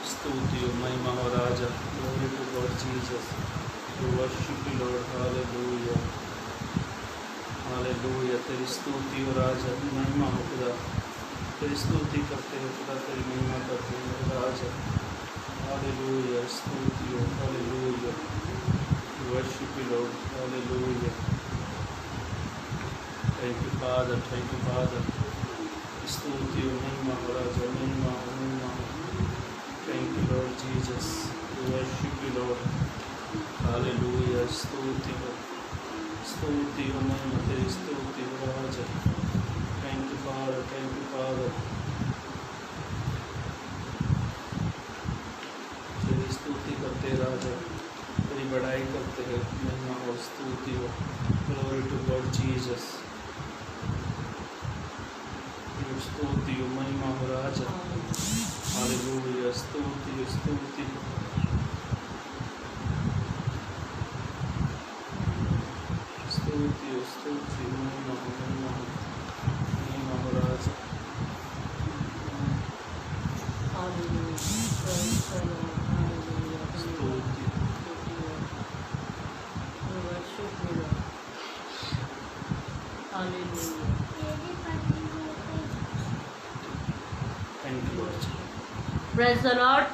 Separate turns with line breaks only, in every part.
स्तुति हो महिमा हो राजा। Glory to God Jesus. We worship you Lord. Hallelujah. Hallelujah. तेरी स्तुति हो राजा, महिमा हो खुदा। तेरी स्तुति करते हो खुदा, तेरी महिमा करते हो राजा। Hallelujah. स्तुति हो। Hallelujah. We worship you Lord. Hallelujah. Thank you Father. Thank you Father. स्तुति हो महिमा हो राजा, महिमा हो, महिमा हो। Thank you Lord Jesus. We worship you Lord. Hallelujah. स्तुति हो महिमा, तेरी स्तुति हो राजा। Thank you Father. Thank you Father. तेरी स्तुति करते राजा, तेरी बड़ाई करते हैं, महिमा हो, स्तुति हो। Glory to God Jesus. स्तुति हो महिमा हो राजा। हालेलुया। स्तुति हो, स्तुति हो। स्तुति हो, स्तुति हो, महिमा हो, महिमा हो, महिमा हो राजा।
Praise the lord.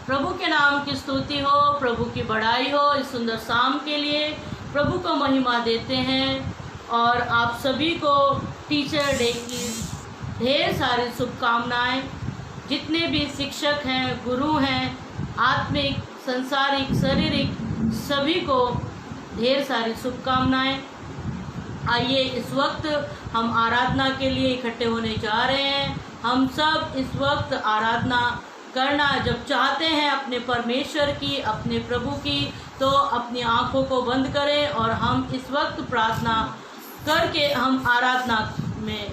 प्रभु के नाम की स्तुति हो, प्रभु की बड़ाई हो। इस सुंदर शाम के लिए प्रभु को महिमा देते हैं और आप सभी को टीचर डे की ढेर सारी शुभकामनाएं। जितने भी शिक्षक हैं, गुरु हैं, आत्मिक, संसारिक, शारीरिक, सभी को ढेर सारी शुभकामनाएं। आइए इस वक्त हम आराधना के लिए इकट्ठे होने जा रहे हैं। हम सब इस वक्त आराधना करना जब चाहते हैं अपने परमेश्वर की, अपने प्रभु की, तो अपनी आँखों को बंद करें और हम इस वक्त प्रार्थना करके हम आराधना में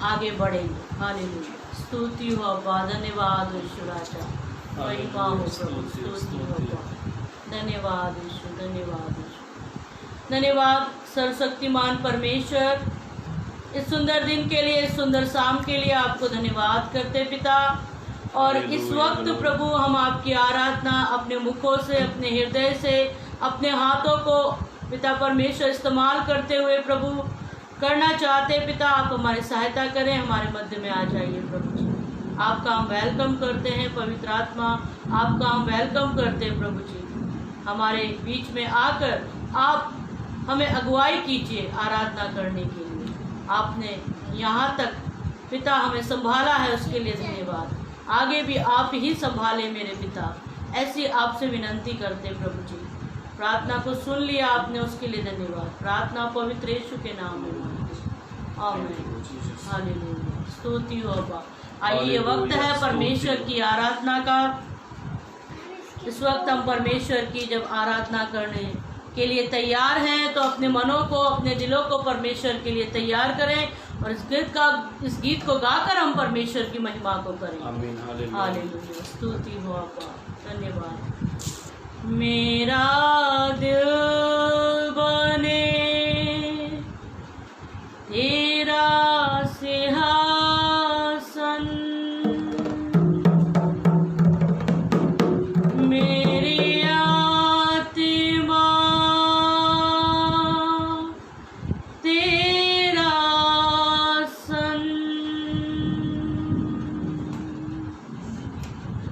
आगे बढ़ेंगे। हालेलुया। स्तुति हो अब्बा, धन्यवाद यीशु राजा, महिमा हो प्रभु, स्तुति हो अब्बा, धन्यवाद यीशु, धन्यवाद यीशु, धन्यवाद सर्वशक्तिमान परमेश्वर। इस सुंदर दिन के लिए, इस सुंदर शाम के लिए आपको धन्यवाद करते पिता। और इस वक्त प्रभु हम आपकी आराधना अपने मुखों से, अपने हृदय से, अपने हाथों को पिता परमेश्वर इस्तेमाल करते हुए प्रभु करना चाहते पिता। आप हमारी सहायता करें, हमारे मध्य में आ जाइए प्रभु जी। आपका हम वेलकम करते हैं पवित्र आत्मा, आपका हम वेलकम करते हैं प्रभु जी। हमारे बीच में आकर आप हमें अगुवाई कीजिए आराधना करने के लिए। आपने यहाँ तक पिता हमें संभाला है, उसके लिए धन्यवाद। आगे भी आप ही संभाले मेरे पिता, ऐसी आपसे विनंती करते प्रभु जी। प्रार्थना को सुन लिया आपने, उसके लिए धन्यवाद। प्रार्थना पवित्र यीशु के नाम में मांगते, आमीन। हालेलुया। स्तुति हो अब्बा। आइए वक्त है परमेश्वर की आराधना का। इस वक्त हम परमेश्वर की जब आराधना करने के लिए तैयार हैं तो अपने मनों को, अपने दिलों को परमेश्वर के लिए तैयार करें और इस गीत को गाकर हम परमेश्वर की महिमा को करें।
आमीन।
हालेलुया। स्तुति हो आपका, धन्यवाद। मेरा दिल बने तेरा सिंहासन, मेरी आत्मा तेरा सन।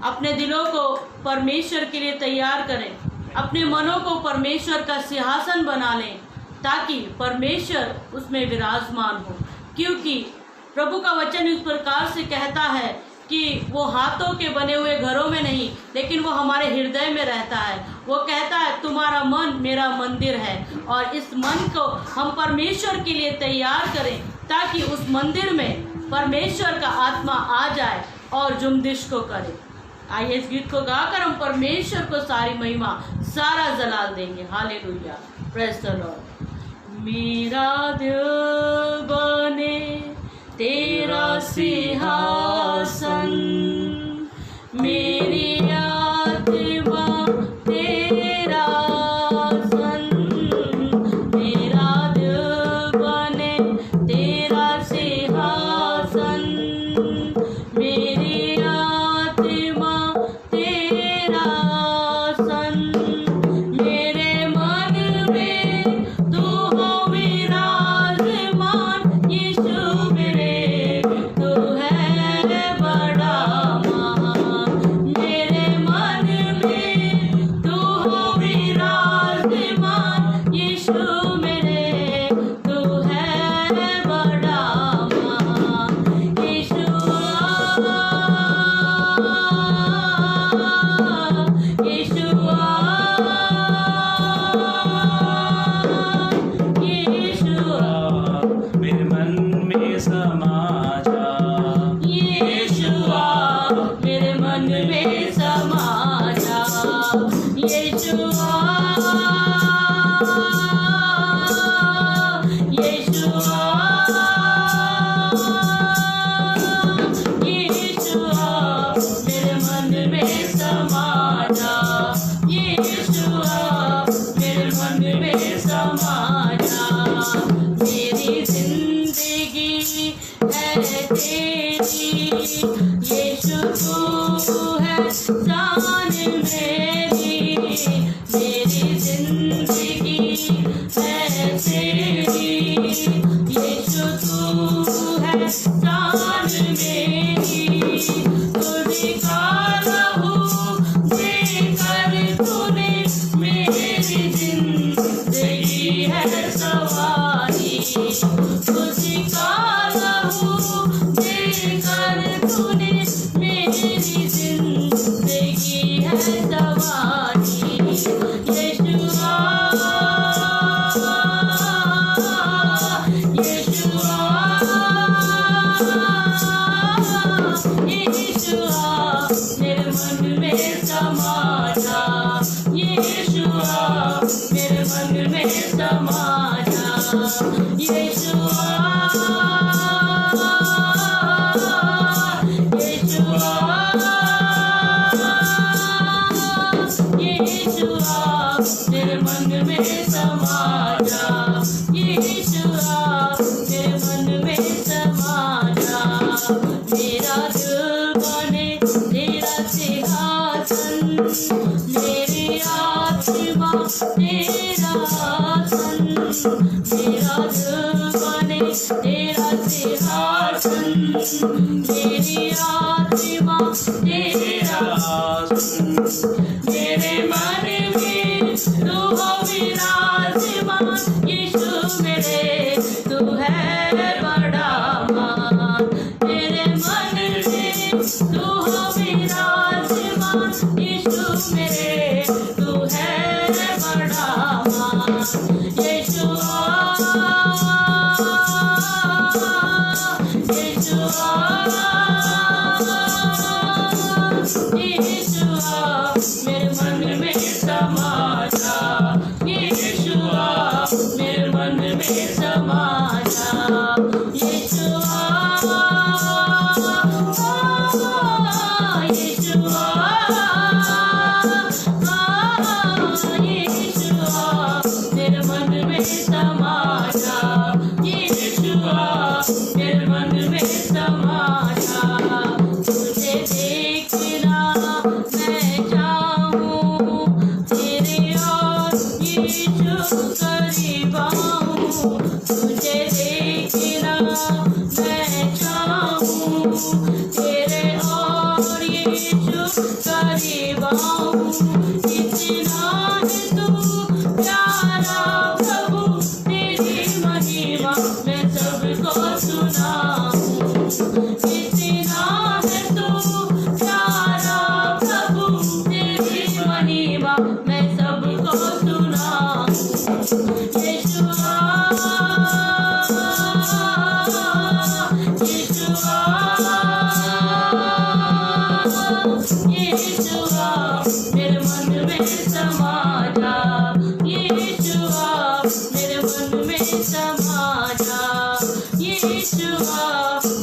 अपने दिलों को परमेश्वर के लिए तैयार करें, अपने मनों को परमेश्वर का सिंहासन बना लें ताकि परमेश्वर उसमें विराजमान हो। क्योंकि प्रभु का वचन इस प्रकार से कहता है कि वो हाथों के बने हुए घरों में नहीं, लेकिन वो हमारे हृदय में रहता है। वो कहता है तुम्हारा मन मेरा मंदिर है, और इस मन को हम परमेश्वर के लिए तैयार करें ताकि उस मंदिर में परमेश्वर का आत्मा आ जाए और जुम्बिश को करे। आइए इस गीत को गाकर हम परमेश्वर को सारी महिमा, सारा जलाल देंगे। हालेलुया। Praise the Lord. मेरा दिल बने तेरा सिंहासन, मेरी आत्मा तेरा सन। मेरा दिल बने तेरा सिंहासन, मेरी आत्मा तेरा है तेरी, यीशु तू है जान मेरी, मेरी जिंदगी है तेरी, यीशु तू है जान मेरी, तुझका लहू देकर तूने मेरी जिंदगी है सवारी, तुझका लहू देकर तूने मेरी जिंदगी है सवारी, यीशुआ यीशुआ यीशुआ मेरे मन में समा जा, यीशुआ मेरे मन में समा जा, यीशुआ यीशुआ यीशुआ मेरे मन में समा जा, यीशुआ मेरे मन में समा जा, मेरा दिल बने तेरा सिंहासन, मेरी आत्मा तेरा आसन, मेरा दिल बने तेरा सिंहासन, मेरी आत्मा तेरा आसन, मेरे मन में तू हो विराजमान, यीशु मेरे तू है बड़ा मान, मेरे मन में तू हो विराजमान, यीशु मेरे तू है बड़ा मान, यीशुआ यीशुआ यीशुआ मेरे मन में समा जा, यीशुआ मेरे मन में समा जा, यीशुआ यीशुआ यीशुआ मेरे मन में समा जा, यीशुआ मेरे मन में समा जा, तुझे देखना मैं चाहूँ, तेरे और यीशु करीब आऊँ, तुझे देखना मैं चाहूँ, तेरे और यीशु करीब आऊँ, इतना है तू प्यारा प्रभु, तेरी महिमा मैं सबको सुनाऊँ, इतना है तू प्यारा प्रभु, तेरी महिमा मैं सबको सुनाऊँ, यीशुआ यीशुआ यीशुआ मेरे मन में समा जा, यीशुआ मेरे मन में समा जा, यीशुआ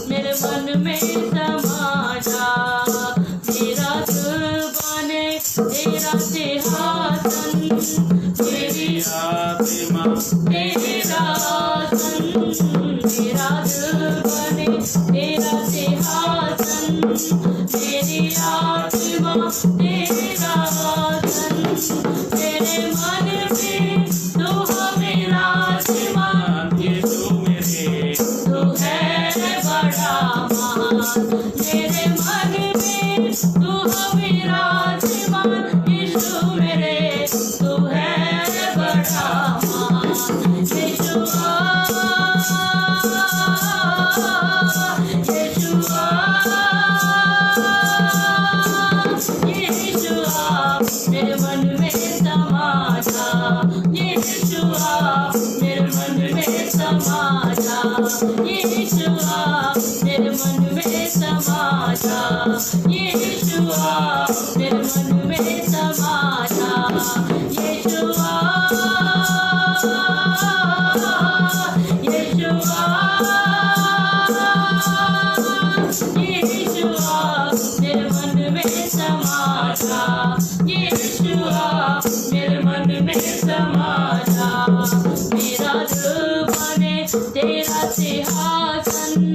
मेरे मन में समा जा, मेरा दिल बने तेरा सिंहासन, मेरी आत्मा तेरा आसन, मेरा दिल बने तेरा सिंहासन, मेरी आत्मा तेरा आसन, तेरे मन में तू हो विराजमान, यीशु मेरे तू है बड़ा महान, मेरे मन में तू हो विराजमान, यीशु मेरे तू है बड़ा महान, यीशुआ यीशुआ यीशुआ मेरे मन में समा जा, यीशुआ मेरे मन में समा जा, यीशुआ मेरे मन में समा जा, यीशुआ मेरे मन में समा जा, यीशुआ यीशुआ यीशुआ मेरे मन में समा जा, यीशुआ मेरे मन में समा जा, मेरा दिल बने तेरा सिंहासन,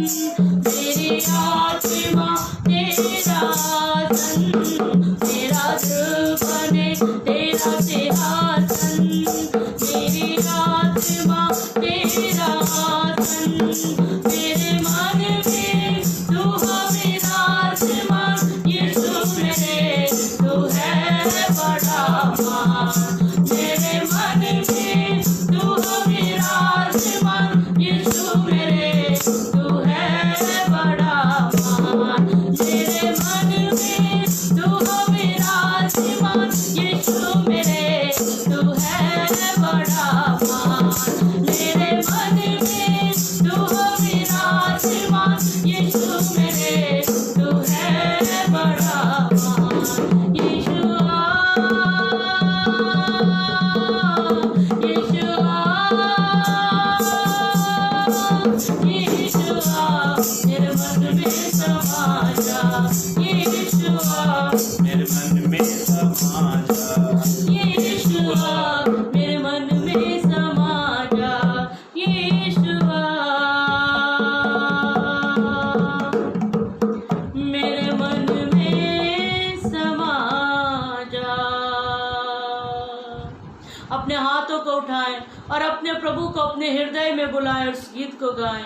अपने हृदय में बुलाएं और इस गीत को गाएं।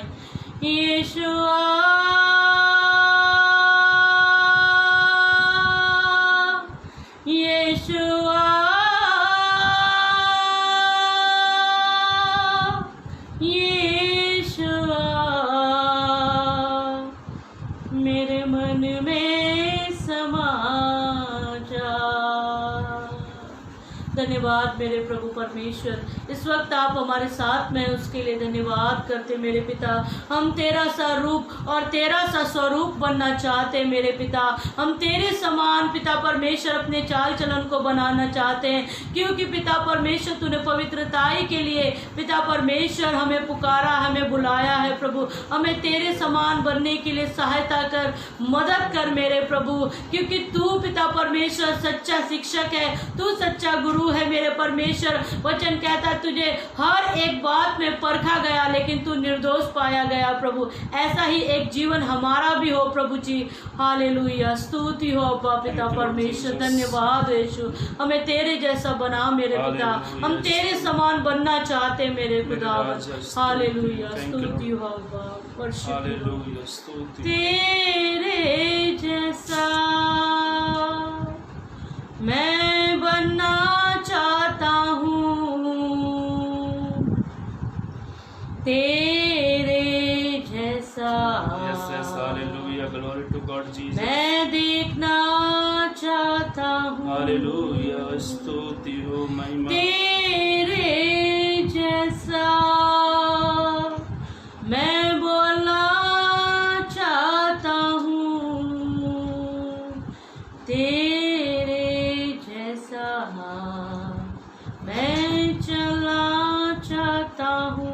यीशुआ यीशुआ यीशुआ मेरे मन में समा जा। धन्यवाद मेरे प्रभु परमेश्वर, इस वक्त आप हमारे साथ में, उसके लिए धन्यवाद करते मेरे पिता। हम तेरा सा रूप और तेरा सा स्वरूप बनना चाहते मेरे पिता। हम तेरे समान पिता परमेश्वर अपने चाल चलन को बनाना चाहते हैं, क्योंकि पिता परमेश्वर तूने पवित्रताई के लिए पिता परमेश्वर हमें पुकारा, हमें बुलाया है प्रभु। हमें तेरे समान बनने के लिए सहायता कर, मदद कर मेरे प्रभु, क्योंकि तू पिता परमेश्वर सच्चा शिक्षक है, तू सच्चा गुरु है मेरे परमेश्वर। वचन कहता है तुझे हर एक बात में परखा गया लेकिन तू निर्दोष पाया गया प्रभु। ऐसा ही एक जीवन हमारा भी हो प्रभु जी। हालेलुया, स्तुति हो अब्बा पिता परमेश्वर। धन्यवाद यीशु, हमें तेरे जैसा बना मेरे पिता। हम तेरे समान बनना चाहते मेरे खुदा। हालेलुया, स्तुति हो अब्बा, वर्शिप तेरे जैसा मैं बनना चाहता हूँ, तेरे जैसा मैं देखना चाहता हूँ।
हालेलुया, स्तुति हो महिमा।
तेरे जैसा मैं बोलना चाहता हूँ, तेरे जैसा मैं चलना चाहता हूँ।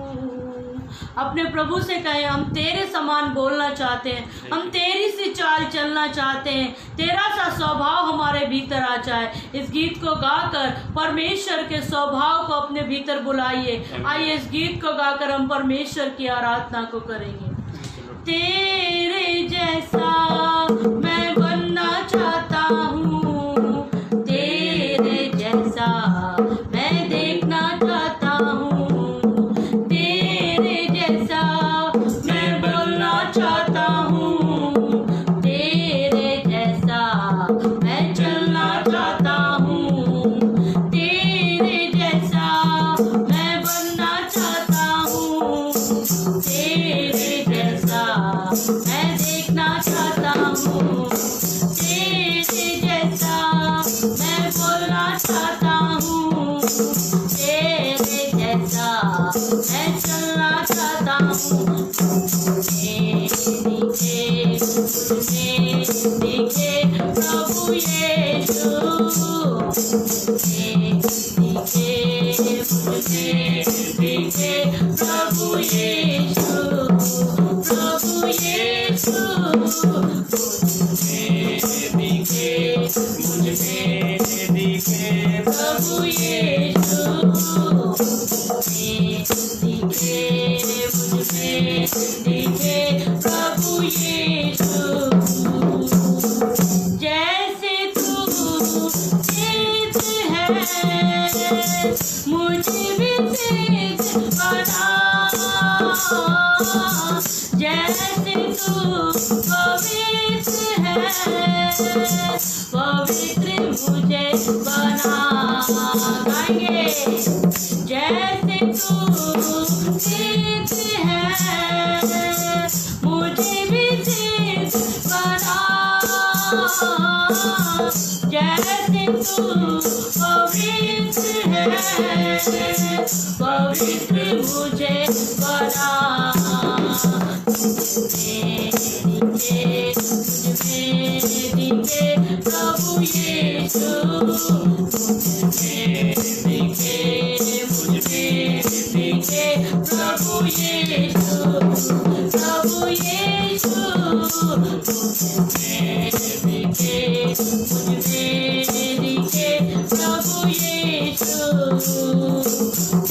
अपने प्रभु से कहें, हम तेरे समान बोलना चाहते हैं, हम तेरी सी चाल चलना चाहते हैं, तेरा सा स्वभाव हमारे भीतर आ जाए। इस गीत को गाकर परमेश्वर के स्वभाव को अपने भीतर बुलाइए। आइए इस गीत को गाकर हम परमेश्वर की आराधना को करेंगे। तेरे जैसा मैं बनना चाहता हूँ, तेरे जैसा मैं देखना चाहता हूँ, तेरे जैसा मैं बोलना चाहता हूँ, तेरे जैसा मैं चलना चाहता हूँ, तेरे जैसा मैं बनना चाहता हूँ, तेरे जैसा मैं देखना चाहता हूँ, तेरे जैसा मैं बोलना चाहता हूँ, तेरे जैसा मैं चलना चाहता हूँ। दिखे प्रभु यीशु, दिखे प्रभु यीशु, प्रभु यीशु दिखे मुझे, दिखे प्रभु यीशु, दिखे मुझे, दिखे प्रभु यीशु। जैसे तू तेज है मुझे भी तेज बना, जैसे तू पवित्र है पवित्र मुझे बना। गाएंगे, जैसे तू तेज है मुझे भी तेज बना, जैसे तू पवित्र है पवित्र मुझे बना। दिखे प्रभु यीशु, दिखे मुझे, दिखे प्रभु यीशु, प्रभु यीशु दिखे मुझे, दिखे प्रभु यीशु।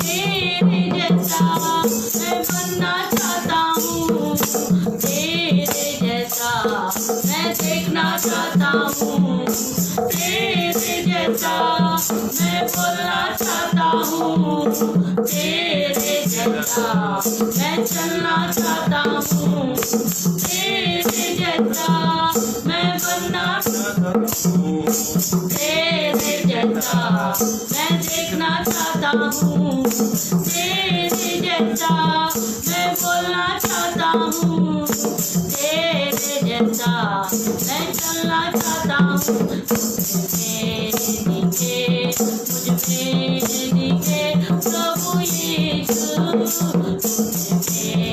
तेरे जैसा मैं बनना चाहता हूँ, तेरे जैसा मैं देखना चाहता हूँ, तेरे जैसा मैं बोलना चाहता हूँ, तेरे जैसा जैसा मैं चलना चाहता हूँ, तेरे जैसा मैं बनना चाहता हूँ, तेरे जैसा मैं देखना चाहता हूँ, तेरे जैसा मैं बोलना चाहता हूँ, तेरे जैसा मैं चलना चाहता हूँ। मुझ में दिखे प्रभु यीशु, मुझ में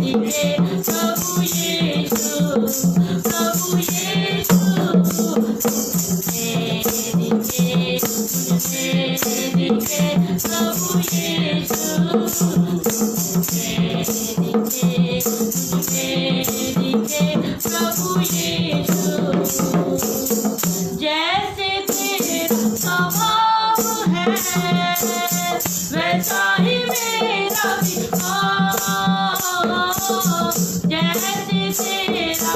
दिखे प्रभु यीशु, प्रभु यीशु दिखे प्रभु यीशु, दिखे प्रभु यीशु। जैसे तेरा स्वभाव है वैसा ही मेरा भी हो, जैसे तेरा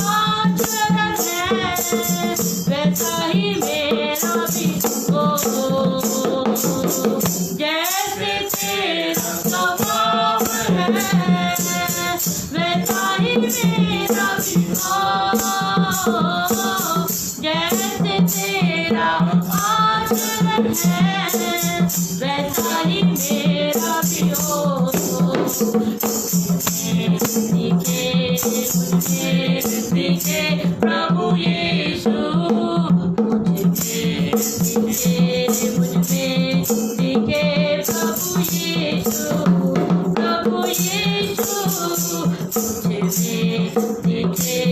आचरण है वैसा ही मेरा भी हो, जैसे तेरा स्वभाव है वैसा ही मेरा भी हो, जैसे तेरा आचरण है वैसा ही मेरा भी हो। दिखे प्रभु यीशु, मुझ में दिखे प्रभु यीशु, प्रभु यीशु मुझ में दिखे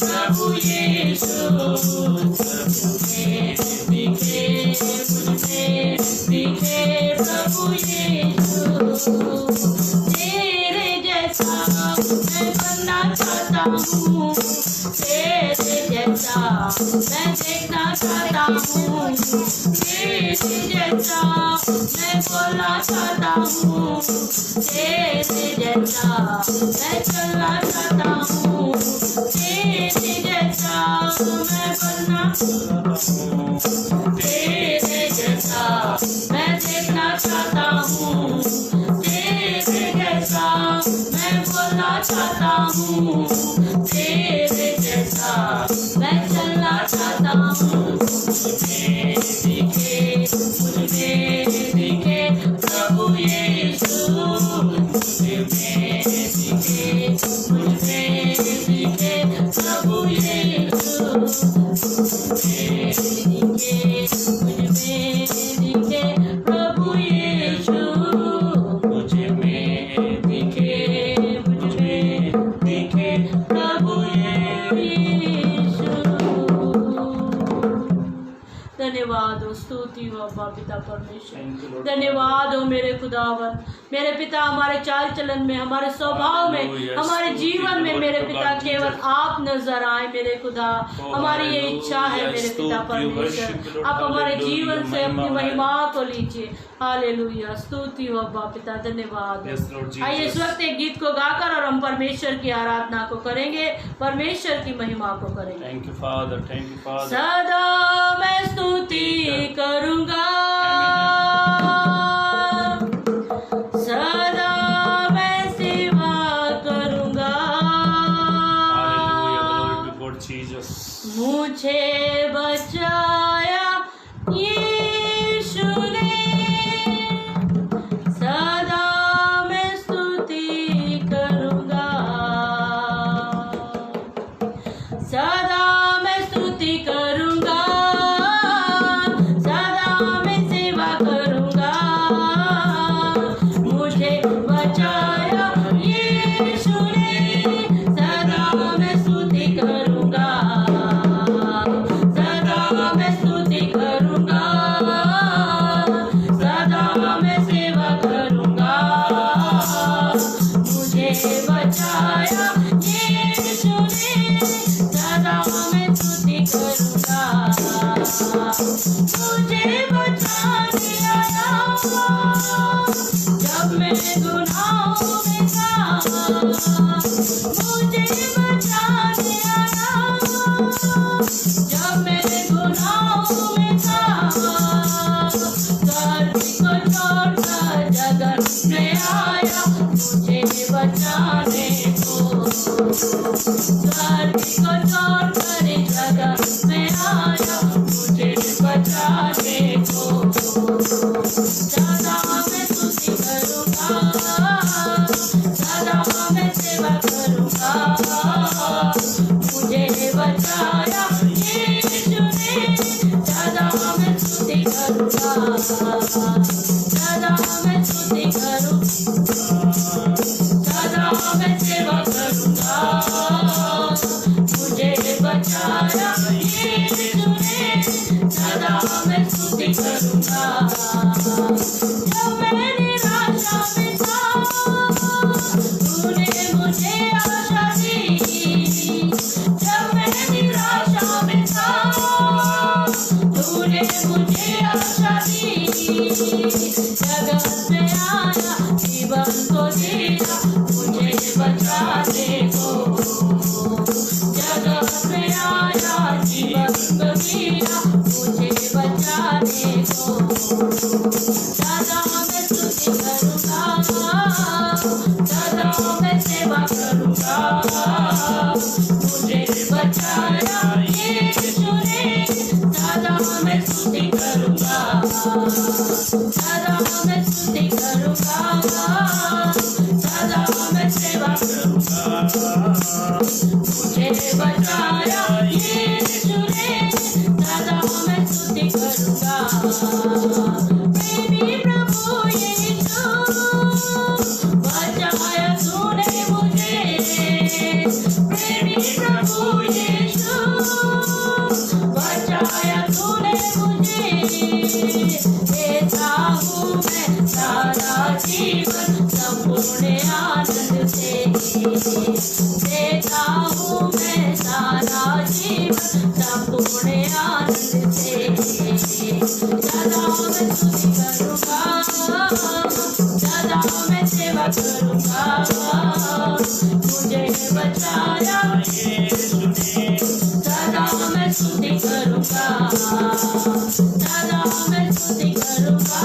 प्रभु यीशु, दिखे प्रभु यीशु। तेरे जैसा मैं बनना चाहता हूँ, तेरे जैसा मैं देखना चाहता हूँ, तेरे जैसा मैं बोलना चाहता हूँ, तेरे जैसा मैं चलना चाहता हूँ, तेरे जैसा मैं बनना चाहता हूँ, तेरे जैसा मैं देखना चाहता हूँ, तेरे जैसा मैं बोलना चाहता हूँ, तेरे जैसा मैं चलना चाहता हूँ। मुझ में दिखे प्रभु यीशु, मुझ में दिखे प्रभु यीशु, मुझ में दिखे प्रभु यीशु, मुझ में दिखे प्रभु यीशु। धन्यवाद हो, स्तुति हो अब्बा पिता परमेश्वर, धन्यवाद हो मेरे खुदावन, मेरे पिता। हमारे चाल चलन में, हमारे स्वभाव में, हमारे जीवन में मेरे पिता केवल आप नजर आए मेरे खुदा। हमारी ये इच्छा है मेरे पिता परमेश्वर, आप हमारे जीवन से अपनी महिमा को लीजिए। हालेलुया, स्तुति हो अब्बा पिता, धन्यवाद। आइए इस वक्त एक गीत को गाकर और हम परमेश्वर की आराधना को करेंगे, परमेश्वर की महिमा को करेंगे।
Thank you father, thank you father.
सदा मैं स्तुति करूंगा, सदा मैं सेवा करूंगा, मुझे बचाया यीशु ने, सदा मैं स्तुति करूंगा, सदा मैं स्तुति करूंगा, सदा मैं सेवा करूंगा, मुझे बचाया यीशु ने, सदा मैं स्तुति करूंगा, सदा मैं स्तुति करूंगा, सदा मैं सेवा करूंगा, मुझे बचाया यीशु ने, सदा मैं स्तुति करूंगा, मुझे बचाने आया जब मैं गुनाहों में था, मुझे बचाने आया जब मैं गुनाहों में था, जीवन संपूर्ण आनंद से देता हूँ मैं सारा जीवन संपूर्ण आनंद से। सदा मैं स्तुति करूँगा, सदा मैं सेवा करूँगा, मुझे बचाया यीशु ने। सदा मैं स्तुति करूँगा, सदा मैं स्तुति करूँगा,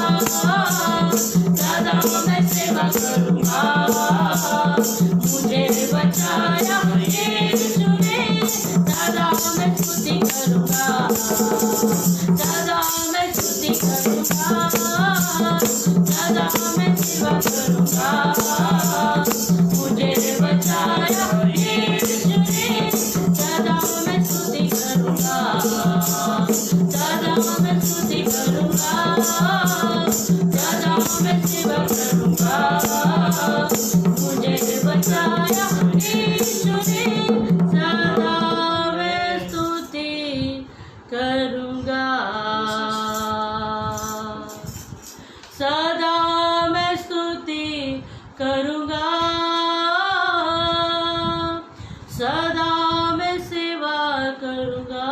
सदा मैं सेवा करूँगा, मुझे बचाया यीशु ने। सदा मैं स्तुति करूँगा, सदा मैं स्तुति करूँगा, सदा मैं सेवा करूँगा, मुझे बचाया यीशु ने। सदा मैं स्तुति करूँगा, सदा मैं स्तुति करूँगा, सदा मैं सेवा करूँगा, मुझे बचाया यीशु ने। सदा मैं स्तुति करूँगा, सदा मैं स्तुति करूँगा, सदा मैं सेवा करूँगा,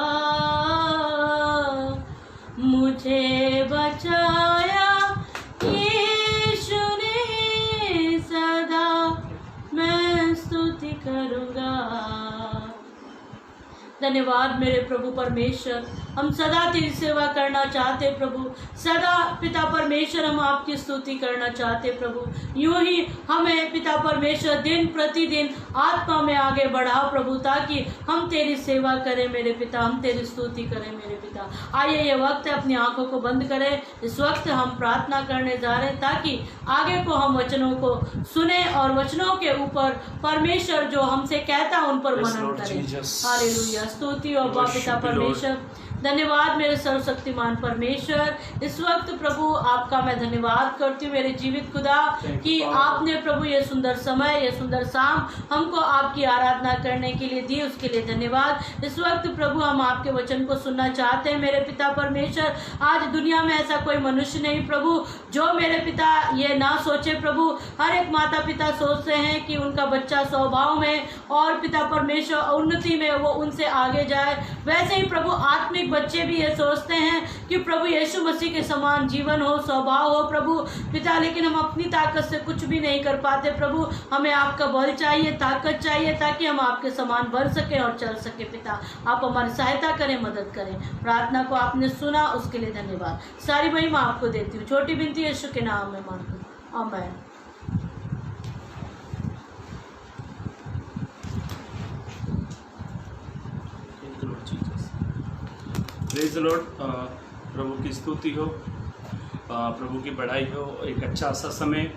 मुझे बचाया यीशु ने। सदा मैं स्तुति करूँगा। धन्यवाद मेरे प्रभु परमेश्वर, हम सदा तेरी सेवा करना चाहते प्रभु। सदा पिता परमेश्वर हम आपकी स्तुति करना चाहते प्रभु। यूं ही हमें पिता परमेश्वर दिन प्रतिदिन आत्मा में आगे बढ़ाओ प्रभु, ताकि हम तेरी सेवा करें मेरे पिता, हम तेरी स्तुति करें मेरे पिता। आइए ये वक्त है, अपनी आंखों को बंद करें। इस वक्त हम प्रार्थना करने जा रहे हैं ताकि आगे को हम वचनों को सुने और वचनों के ऊपर परमेश्वर जो हमसे कहता है उन पर मनन करें। हालेलुया, स्तुति और पिता परमेश्वर। धन्यवाद मेरे सर्वशक्तिमान परमेश्वर। इस वक्त प्रभु आपका मैं धन्यवाद करती हूँ मेरे जीवित खुदा कि आपने प्रभु ये सुंदर समय, ये सुंदर शाम हमको आपकी आराधना करने के लिए दी, उसके लिए धन्यवाद। इस वक्त प्रभु हम आपके वचन को सुनना चाहते हैं मेरे पिता परमेश्वर। आज दुनिया में ऐसा कोई मनुष्य नहीं प्रभु जो मेरे पिता ये ना सोचे प्रभु। हर एक माता पिता सोचते हैं कि उनका बच्चा स्वभाव में और पिता परमेश्वर उन्नति में वो उनसे आगे जाए। वैसे ही प्रभु आत्मिक बच्चे भी ये सोचते हैं कि प्रभु यीशु मसीह के समान जीवन हो, स्वभाव हो प्रभु पिता, लेकिन हम अपनी ताकत से कुछ भी नहीं कर पाते प्रभु। हमें आपका बल चाहिए, ताकत चाहिए, ताकि हम आपके समान बढ़ सके और चल सके पिता। आप हमारी सहायता करें, मदद करें। प्रार्थना को आपने सुना, उसके लिए धन्यवाद। सारी महिमा आपको देती हूँ, छोटी विनती यीशु के नाम में मांगती हूँ, आमीन।
Praise the lord. प्रभु की स्तुति हो, प्रभु की बढ़ाई हो। एक अच्छा सा समय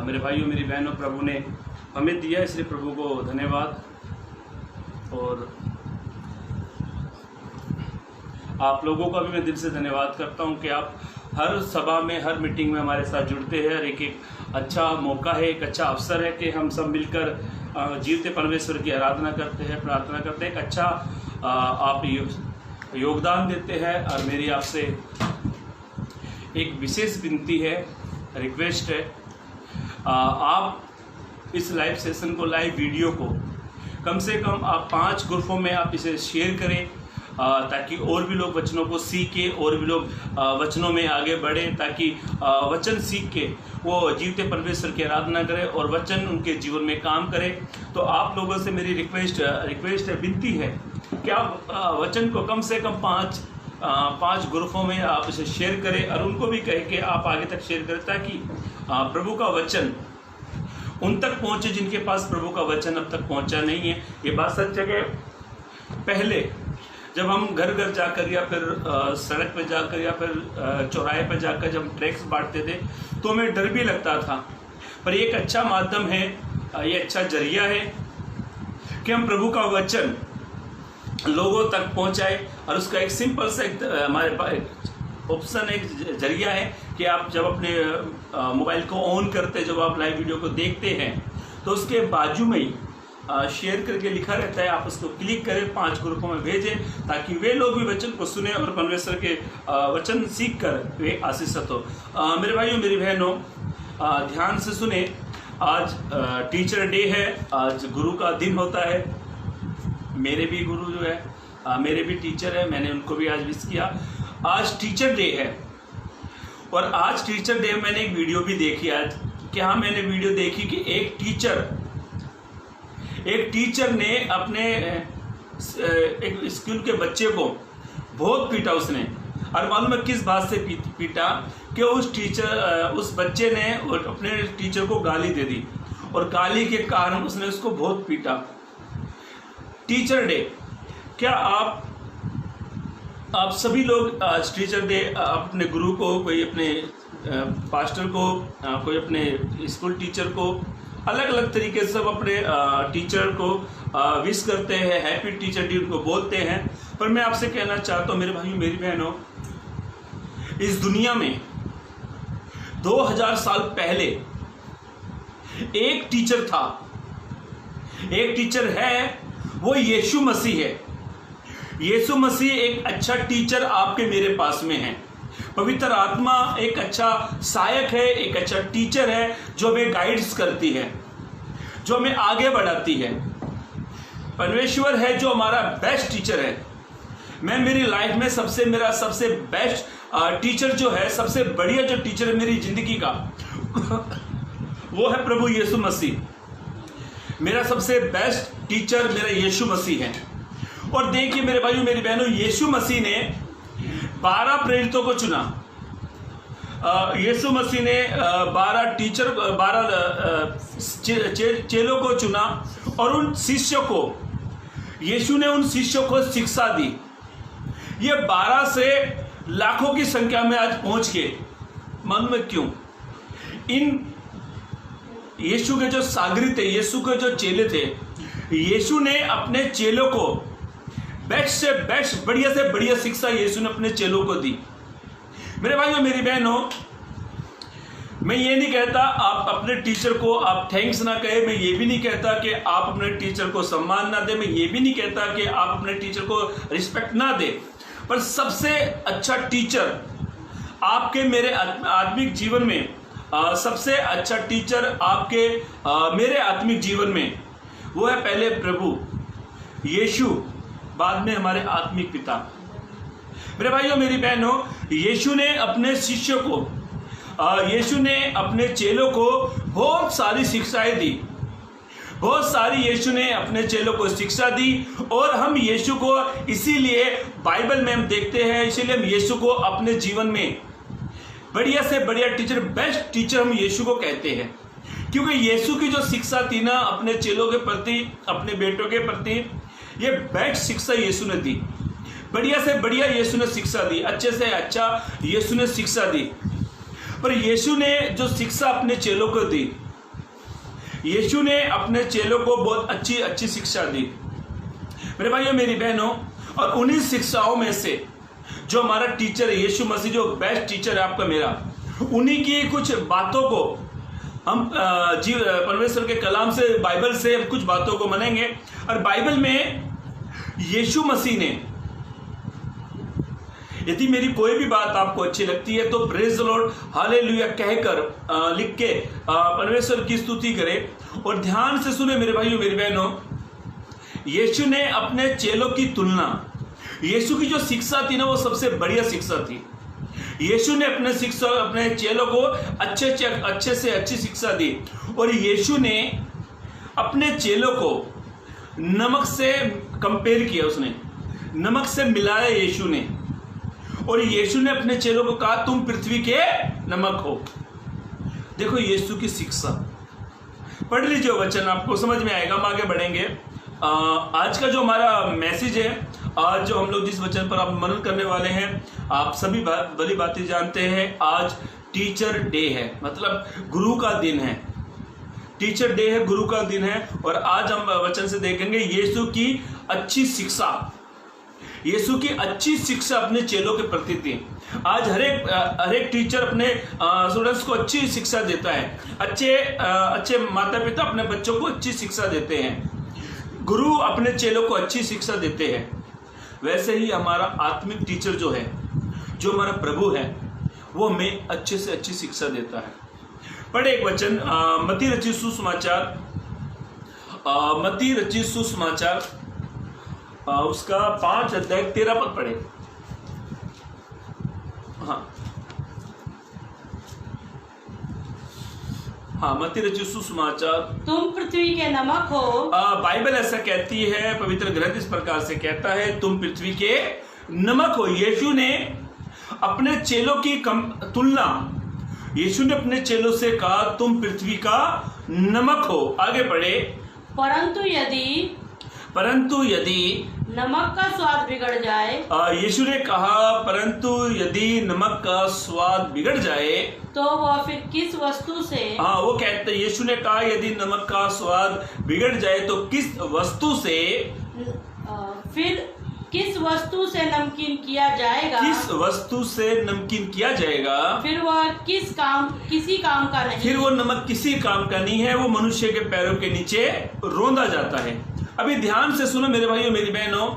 मेरे भाइयों मेरी बहनों प्रभु ने हमें दिया, इसलिए प्रभु को धन्यवाद। और आप लोगों का भी मैं दिल से धन्यवाद करता हूं कि आप हर सभा में, हर मीटिंग में हमारे साथ जुड़ते हैं। और एक अच्छा मौका है, एक अच्छा अवसर है कि हम सब मिलकर जीवते परमेश्वर की आराधना करते हैं, प्रार्थना करते हैं। एक अच्छा आप योगदान देते हैं। और मेरी आपसे एक विशेष विनती है, रिक्वेस्ट है, आप इस लाइव सेशन को, लाइव वीडियो को कम से कम आप 5 ग्रुपों में आप इसे शेयर करें, ताकि और भी लोग वचनों को सीखे, और भी लोग वचनों में आगे बढ़े, ताकि वचन सीख के वो जीवते परमेश्वर की आराधना करें और वचन उनके जीवन में काम करे। तो आप लोगों से मेरी रिक्वेस्ट है, विनती है कि आप वचन को कम से कम 5 ग्रुपों में आप इसे शेयर करें, और उनको भी कहे कि आप आगे तक शेयर करें, ताकि प्रभु का वचन उन तक पहुँचे जिनके पास प्रभु का वचन अब तक पहुँचा नहीं है। ये बात सच है कि पहले जब हम घर घर जाकर या फिर सड़क पर जाकर या फिर चौराहे पर जाकर जब ट्रैक्स बांटते थे तो हमें डर भी लगता था। पर ये एक अच्छा माध्यम है, ये अच्छा जरिया है कि हम प्रभु का वचन लोगों तक पहुंचाए। और उसका एक सिंपल सा हमारे पास ऑप्शन, एक जरिया है कि आप जब अपने मोबाइल को ऑन करते, जब आप लाइव वीडियो को देखते हैं, तो उसके बाजू में ही शेयर करके लिखा रहता है, आप उसको क्लिक करें, 5 ग्रुपों में भेजें, ताकि वे लोग भी वचन को सुने और परमेश्वर के वचन सीख कर वे आशीषित हो। मेरे भाइयों मेरी बहनों, ध्यान से सुने। आज टीचर डे है, आज गुरु का दिन होता है। मेरे भी गुरु जो है मेरे भी टीचर है, मैंने उनको भी आज विश किया। आज टीचर डे है और आज टीचर डे मैंने एक वीडियो भी देखी आज। क्या मैंने वीडियो देखी कि एक टीचर ने अपने एक स्कूल के बच्चे को बहुत पीटा उसने। और मालूम है किस बात से पीटा कि उस बच्चे ने अपने टीचर को गाली दे दी और गाली के कारण उसने उसको बहुत पीटा। टीचर डे, क्या आप सभी लोग आज टीचर डे अपने गुरु को, कोई अपने पास्टर को, कोई अपने स्कूल टीचर को, अलग अलग तरीके से सब अपने टीचर को विश करते हैं, हैप्पी टीचर डे उनको बोलते हैं। पर मैं आपसे कहना चाहता हूँ मेरे भाइयों मेरी बहनों, इस दुनिया में 2000 साल पहले एक टीचर था, एक टीचर है, वो यीशु मसीह है। यीशु मसीह एक अच्छा टीचर आपके मेरे पास में है। पवित्र आत्मा एक अच्छा सहायक है, एक अच्छा टीचर है जो हमें गाइड्स करती है, जो हमें आगे बढ़ाती है। परमेश्वर है जो हमारा बेस्ट टीचर है। मैं मेरी लाइफ में मेरा सबसे बेस्ट टीचर जो है, सबसे बढ़िया जो टीचर है मेरी जिंदगी का वो है प्रभु यीशु मसीह। मेरा सबसे बेस्ट टीचर मेरा यीशु मसीह है। और देखिए मेरे भाइयों मेरी बहनों, यीशु मसीह ने 12 प्रेरितों को चुना। यीशु मसीह ने 12 चेलों को चुना और उन शिष्यों को, यीशु ने उन शिष्यों को शिक्षा दी। ये 12 से लाखों की संख्या में आज पहुंच गए। मालूम है क्यों? इन यीशु के जो सागरी थे, यीशु के जो चेले थे, यीशु ने अपने चेलों को बेस्ट से बेस्ट, बढ़िया से बढ़िया शिक्षा यीशु ने अपने चेलों को दी। मेरे भाइयों मेरी बहनों, मैं ये नहीं कहता आप अपने टीचर को आप थैंक्स ना कहे, मैं ये भी नहीं कहता कि आप अपने टीचर को सम्मान ना दे, मैं ये भी नहीं कहता कि आप अपने टीचर को रिस्पेक्ट ना दे। पर सबसे अच्छा टीचर आपके मेरे आत्मिक जीवन में, सबसे अच्छा टीचर आपके मेरे आत्मिक जीवन में, वो है पहले प्रभु यीशु, बाद में हमारे आत्मिक पिता। मेरे भाइयों मेरी बहनों, यीशु ने अपने शिष्यों को, यीशु ने अपने चेलों को बहुत सारी शिक्षाएं दी, बहुत सारी यीशु ने अपने चेलों को शिक्षा दी। और हम यीशु को इसीलिए बाइबल में हम देखते हैं, इसीलिए हम यीशु को अपने जीवन में बढ़िया से बढ़िया टीचर, बेस्ट टीचर हम यीशु को कहते हैं। क्योंकि यीशु की जो शिक्षा थी ना अपने चेलों के प्रति, अपने बेटों के प्रति, ये बेस्ट शिक्षा यीशु ने दी। बढ़िया से बढ़िया यीशु ने शिक्षा दी, अच्छे से अच्छा यीशु ने शिक्षा दी। पर यीशु ने जो शिक्षा अपने चेलों को दी, यीशु ने अपने चेलों को बहुत अच्छी अच्छी शिक्षा दी। मेरे भाइयों मेरी बहनों, और उन्हीं शिक्षाओं में से जो हमारा टीचर है यीशु मसीह, जो बेस्ट टीचर है आपका मेरा, उन्हीं की कुछ बातों को हम परमेश्वर के कलाम से, बाइबल से कुछ बातों को मानेंगे। और बाइबल में यीशु मसीह ने, यदि मेरी कोई भी बात आपको अच्छी लगती है तो प्रेज द लॉर्ड, हालेलुया कहकर लिख के परमेश्वर की स्तुति करें। और ध्यान से सुने मेरे भाइयों मेरी बहनों, यीशु ने अपने चेलों की तुलना, यीशु की जो शिक्षा थी ना वो सबसे बढ़िया शिक्षा थी। यीशु ने अपने चेलों को अच्छे से अच्छी शिक्षा दी। और यीशु ने अपने चेलों को नमक से कंपेयर किया, उसने नमक से मिलाया यीशु ने। और यीशु ने अपने चेलों को कहा तुम पृथ्वी के नमक हो। देखो यीशु की शिक्षा, पढ़ लीजिए वचन, आपको समझ में आएगा। हम आगे बढ़ेंगे। आज का जो हमारा मैसेज है, आज जो हम लोग जिस वचन पर आप मनन करने वाले हैं, आप सभी भली बातें जानते हैं, आज टीचर डे है, मतलब गुरु का दिन है। टीचर डे है, गुरु का दिन है। और आज हम वचन से देखेंगे यीशु की अच्छी शिक्षा, यीशु की अच्छी शिक्षा अपने चेलों के प्रति थी। आज हर एक टीचर अपने स्टूडेंट्स को अच्छी शिक्षा देता है। अच्छे माता पिता अपने बच्चों को अच्छी शिक्षा देते हैं, गुरु अपने चेलों को अच्छी शिक्षा देते हैं। वैसे ही हमारा आत्मिक टीचर जो है, जो हमारा प्रभु है, वो हमें अच्छे से अच्छी शिक्षा देता है। पढ़े एक वचन मत्ती रचित सुसमाचार, मत्ती रचित सुसमाचार उसका 5 अध्याय 13 पद पढ़े। हाँ, मत्ती रचित सुसमाचार।
तुम पृथ्वी के नमक हो।
बाइबल ऐसा कहती है, पवित्र ग्रंथ इस प्रकार से कहता है, तुम पृथ्वी के नमक हो। यीशु ने अपने चेलों की तुलना, यीशु ने अपने चेलों से कहा तुम पृथ्वी का नमक हो। आगे बढ़े। परंतु यदि
नमक का स्वाद बिगड़ जाए,
यीशु ने कहा परंतु यदि नमक का स्वाद बिगड़ जाए
तो वह फिर किस वस्तु से,
वो कहते, यीशु ने कहा यदि नमक का स्वाद बिगड़ जाए तो किस वस्तु से,
फिर किस वस्तु से नमकीन किया जाएगा,
किस वस्तु से नमकीन किया जाएगा,
फिर वह किसी काम का नहीं,
फिर वो नमक किसी काम का नहीं है, वो मनुष्य के पैरों के नीचे रौंदा जाता है। अभी ध्यान से सुनो मेरे भाइयों मेरी बहनों,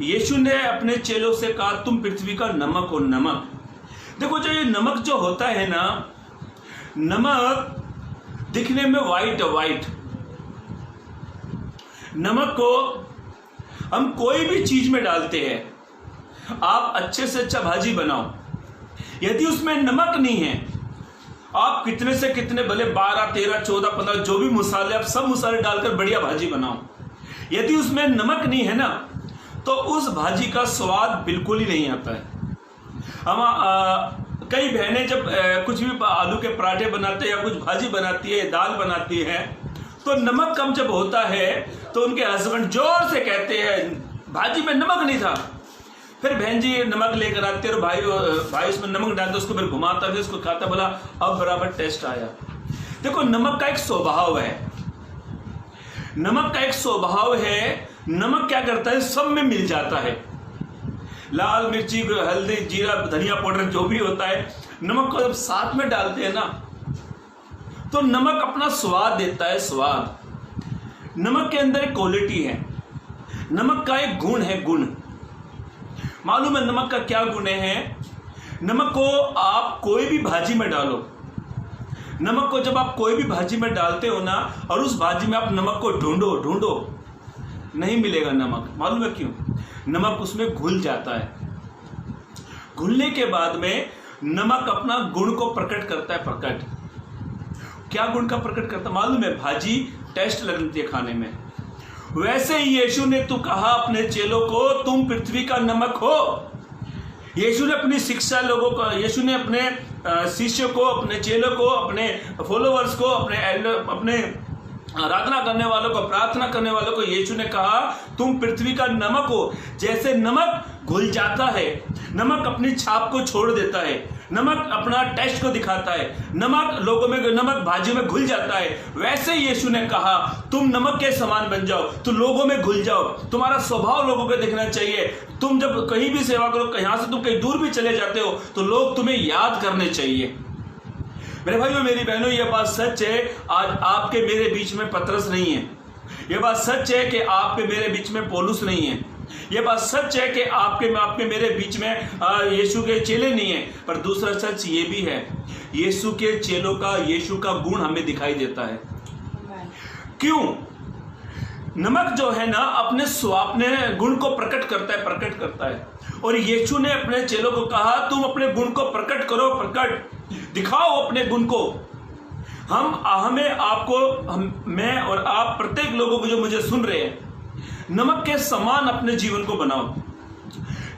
यीशु ने अपने चेलों से कहा तुम पृथ्वी का नमक हो। नमक देखो, जो ये नमक जो होता है ना, नमक दिखने में वाइट, नमक को हम कोई भी चीज में डालते हैं। आप अच्छे से अच्छा भाजी बनाओ, यदि उसमें नमक नहीं है, आप कितने से कितने भले 12, 13, 14, 15 जो भी मसाले, आप सब मसाले डालकर बढ़िया भाजी बनाओ, यदि उसमें नमक नहीं है ना, तो उस भाजी का स्वाद बिल्कुल ही नहीं आता है। हम कई बहनें जब कुछ भी आलू के पराठे बनाते हैं या कुछ भाजी बनाती है, दाल बनाती है, तो नमक कम जब होता है तो उनके हस्बैंड जोर से कहते हैं भाजी में नमक नहीं था। फिर बहन जी नमक लेकर आते और भाई उसमें नमक डालते, उसको फिर घुमाता, फिर उसको खाता, बोला अब बराबर टेस्ट आया। देखो, नमक का एक स्वभाव है, नमक का एक स्वभाव है, नमक क्या करता है, सब में मिल जाता है। लाल मिर्ची, हल्दी, जीरा, धनिया पाउडर जो भी होता है, नमक को जब साथ में डालते हैं ना, तो नमक अपना स्वाद देता है। स्वाद, नमक के अंदर एक क्वालिटी है, नमक का एक गुण है। गुण मालूम है नमक का क्या गुण है? नमक को आप कोई भी भाजी में डालो, नमक को जब आप कोई भी भाजी में डालते हो ना, और उस भाजी में आप नमक को ढूंढो, नहीं मिलेगा नमक। मालूम है क्यों? नमक उसमें घुल जाता है। घुलने के बाद में नमक अपना गुण को प्रकट करता है। प्रकट क्या गुण का प्रकट करता है मालूम है? भाजी टेस्ट लगती है खाने में। वैसे ही यीशु ने तो कहा अपने चेलों को तुम पृथ्वी का नमक हो। यीशु ने अपनी शिक्षा लोगों को, यीशु ने अपने शिष्यों को, अपने चेलों को, अपने फॉलोअर्स को, अपने आराधना करने वालों को, प्रार्थना करने वालों को यीशु ने कहा तुम पृथ्वी का नमक हो। जैसे नमक घुल जाता है, नमक अपनी छाप को छोड़ देता है, नमक अपना टेस्ट को दिखाता है, नमक लोगों में, नमक भाजियों में घुल जाता है, वैसे यीशु ने कहा तुम नमक के समान बन जाओ, तो लोगों में घुल जाओ। तुम्हारा स्वभाव लोगों को देखना चाहिए। तुम जब कहीं भी सेवा करो, यहाँ से तुम कहीं दूर भी चले जाते हो, तो लोग तुम्हें याद करने चाहिए। मेरे भाइयों मेरी बहनों, यह बात सच है, आज आपके मेरे बीच में पतरस नहीं है। यह बात सच है कि आपके मेरे बीच में पौलुस नहीं है। यह बात सच है कि आपके मेरे बीच में यीशु के चेले नहीं है। पर दूसरा सच ये भी है, यीशु के चेलों का, यीशु का गुण हमें दिखाई देता है। क्यों? नमक जो है ना, अपने गुण को प्रकट करता है। और यीशु ने अपने चेलों को कहा तुम अपने गुण को प्रकट करो, दिखाओ अपने गुण को। मैं और आप प्रत्येक लोगों को जो मुझे सुन रहे हैं, नमक के समान अपने जीवन को बनाओ।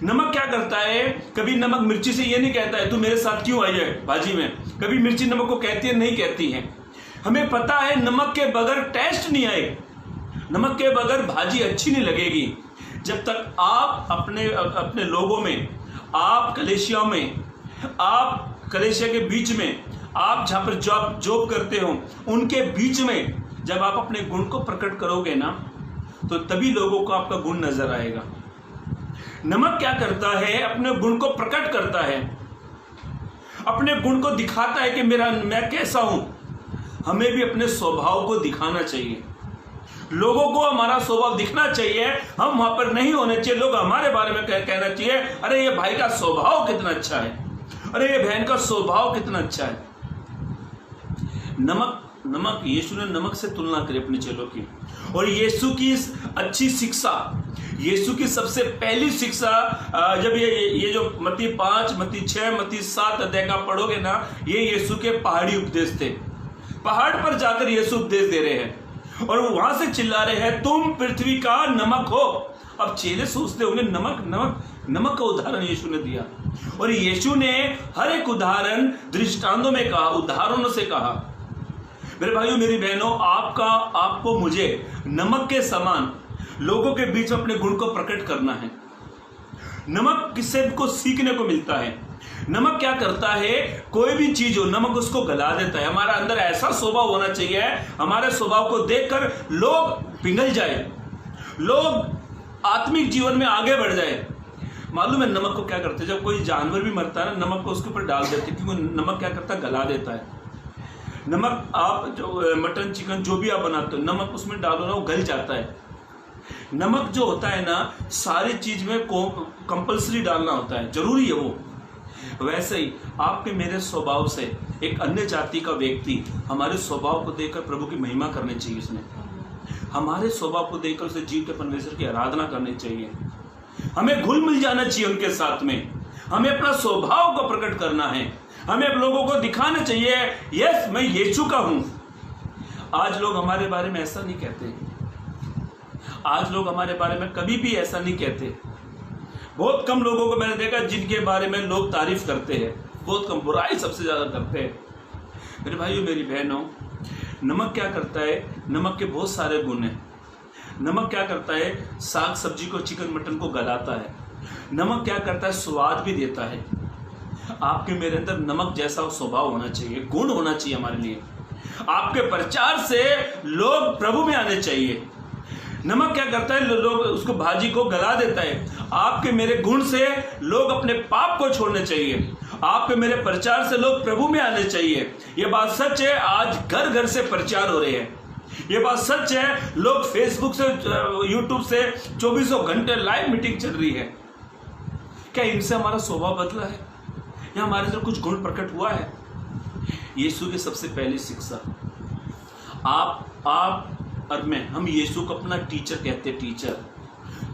नमक क्या करता है? कभी नमक मिर्ची से ये नहीं कहता है तू मेरे साथ क्यों आई है भाजी में। कभी मिर्ची नमक को कहती है? नहीं कहती है। हमें पता है नमक के बगैर टेस्ट नहीं आए, नमक के बगैर भाजी अच्छी नहीं लगेगी। जब तक आप अपने लोगों में, आप कलेशिया में, आप कलेशिया के बीच में, आप जहां पर जॉब करते हो, उनके बीच में जब आप अपने गुण को प्रकट करोगे ना, तो तभी लोगों को आपका गुण नजर आएगा। नमक क्या करता है? अपने गुण को प्रकट करता है, अपने गुण को दिखाता है कि मैं कैसा हूं। हमें भी अपने स्वभाव को दिखाना चाहिए, लोगों को हमारा स्वभाव दिखना चाहिए। हम वहां पर नहीं होने चाहिए, लोग हमारे बारे में कहना चाहिए अरे ये भाई का स्वभाव कितना अच्छा है, अरे ये बहन का स्वभाव कितना अच्छा है। नमक यीशु ने नमक से तुलना करी अपने चेलों की। और यीशु की अच्छी शिक्षा, यीशु की सबसे पहली शिक्षा, जब ये जो मत्ती 5, मत्ती 6, मत्ती 7 अध्याय का पढ़ोगे ना, ये यीशु के पहाड़ी उपदेश थे। पहाड़ पर जाकर यीशु उपदेश दे रहे हैं और वहां से चिल्ला रहे हैं, तुम पृथ्वी का नमक हो। अब चेले सोचते होंगे नमक का उदाहरण यीशु ने दिया, और यीशु ने हर एक उदाहरण दृष्टांतों में कहा, उदाहरणों से कहा। मेरे भाइयों मेरी बहनों, आपको मुझे नमक के समान लोगों के बीच में अपने गुण को प्रकट करना है। नमक किससे को सीखने को मिलता है। नमक क्या करता है, कोई भी चीज हो नमक उसको गला देता है। हमारा अंदर ऐसा स्वभाव होना चाहिए, हमारे स्वभाव को देखकर लोग पिघल जाए, लोग आत्मिक जीवन में आगे बढ़ जाए। मालूम है नमक को क्या करते हैं, जब कोई जानवर भी मरता है ना, नमक को उसके ऊपर डाल देते हैं, क्योंकि नमक क्या करता है, गला देता है। नमक आप जो मटन चिकन जो भी आप बनाते हो, नमक उसमें डालो ना, वो गल जाता है। नमक जो होता है ना, सारी चीज में कंपल्सरी डालना होता है, जरूरी है वो। वैसे ही आपके मेरे स्वभाव से एक अन्य जाति का व्यक्ति हमारे स्वभाव को देखकर प्रभु की महिमा करनी चाहिए। उसने हमारे स्वभाव को देखकर उसे जीवते परमेश्वर की आराधना करनी चाहिए। हमें घुल मिल जाना चाहिए उनके साथ में, हमें अपना स्वभाव को प्रकट करना है, हमें लोगों को दिखाना चाहिए, यस मैं यीशु का हूं। आज लोग हमारे बारे में ऐसा नहीं कहते, आज लोग हमारे बारे में कभी भी ऐसा नहीं कहते। बहुत कम लोगों को मैंने देखा जिनके बारे में लोग तारीफ करते हैं, बहुत कम, बुराई सबसे ज्यादा करते हैं। मेरे भाइयों मेरी बहनों, नमक क्या करता है, नमक के बहुत सारे गुण हैं। नमक क्या करता है, साग सब्जी को, चिकन मटन को गलाता है। नमक क्या करता है, स्वाद भी देता है। आपके मेरे अंदर नमक जैसा स्वभाव होना चाहिए, गुण होना चाहिए हमारे लिए। आपके प्रचार से लोग प्रभु में आने चाहिए। नमक क्या करता है, लोग उसको भाजी को गला देता है। आपके मेरे गुण से लोग अपने पाप को छोड़ने चाहिए, आपके मेरे प्रचार से लोग प्रभु में आने चाहिए। ये बात सच है, आज घर घर से प्रचार हो रहे हैं। ये बात सच है, लोग फेसबुक से, यूट्यूब से 24 घंटे लाइव मीटिंग चल रही है। क्या इनसे हमारा स्वभाव बदला है या हमारे अंदर कुछ गुण प्रकट हुआ है? यीशु की सबसे पहली शिक्षा, आप और मैं, हम यीशु को अपना टीचर कहते हैं, टीचर।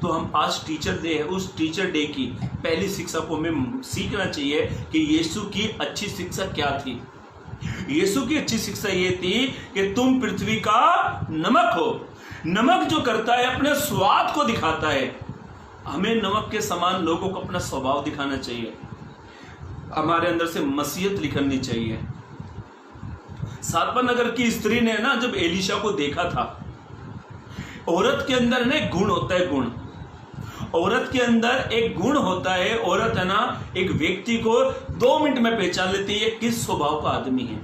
तो हम आज टीचर डे है, उस टीचर डे की पहली शिक्षा को हमें सीखना चाहिए कि यीशु की अच्छी शिक्षा क्या थी। यीशु की अच्छी शिक्षा ये थी कि तुम पृथ्वी का नमक हो। नमक जो करता है अपने स्वाद को दिखाता है। हमें नमक के समान लोगों को अपना स्वभाव दिखाना चाहिए, हमारे अंदर से मसीहत निकलनी चाहिए। सातवां नगर की स्त्री ने ना जब एलीशा को देखा था, औरत के अंदर ना एक गुण होता है, गुण, औरत के अंदर एक गुण होता है। औरत है ना, एक व्यक्ति को 2 मिनट में पहचान लेती है किस स्वभाव का आदमी है।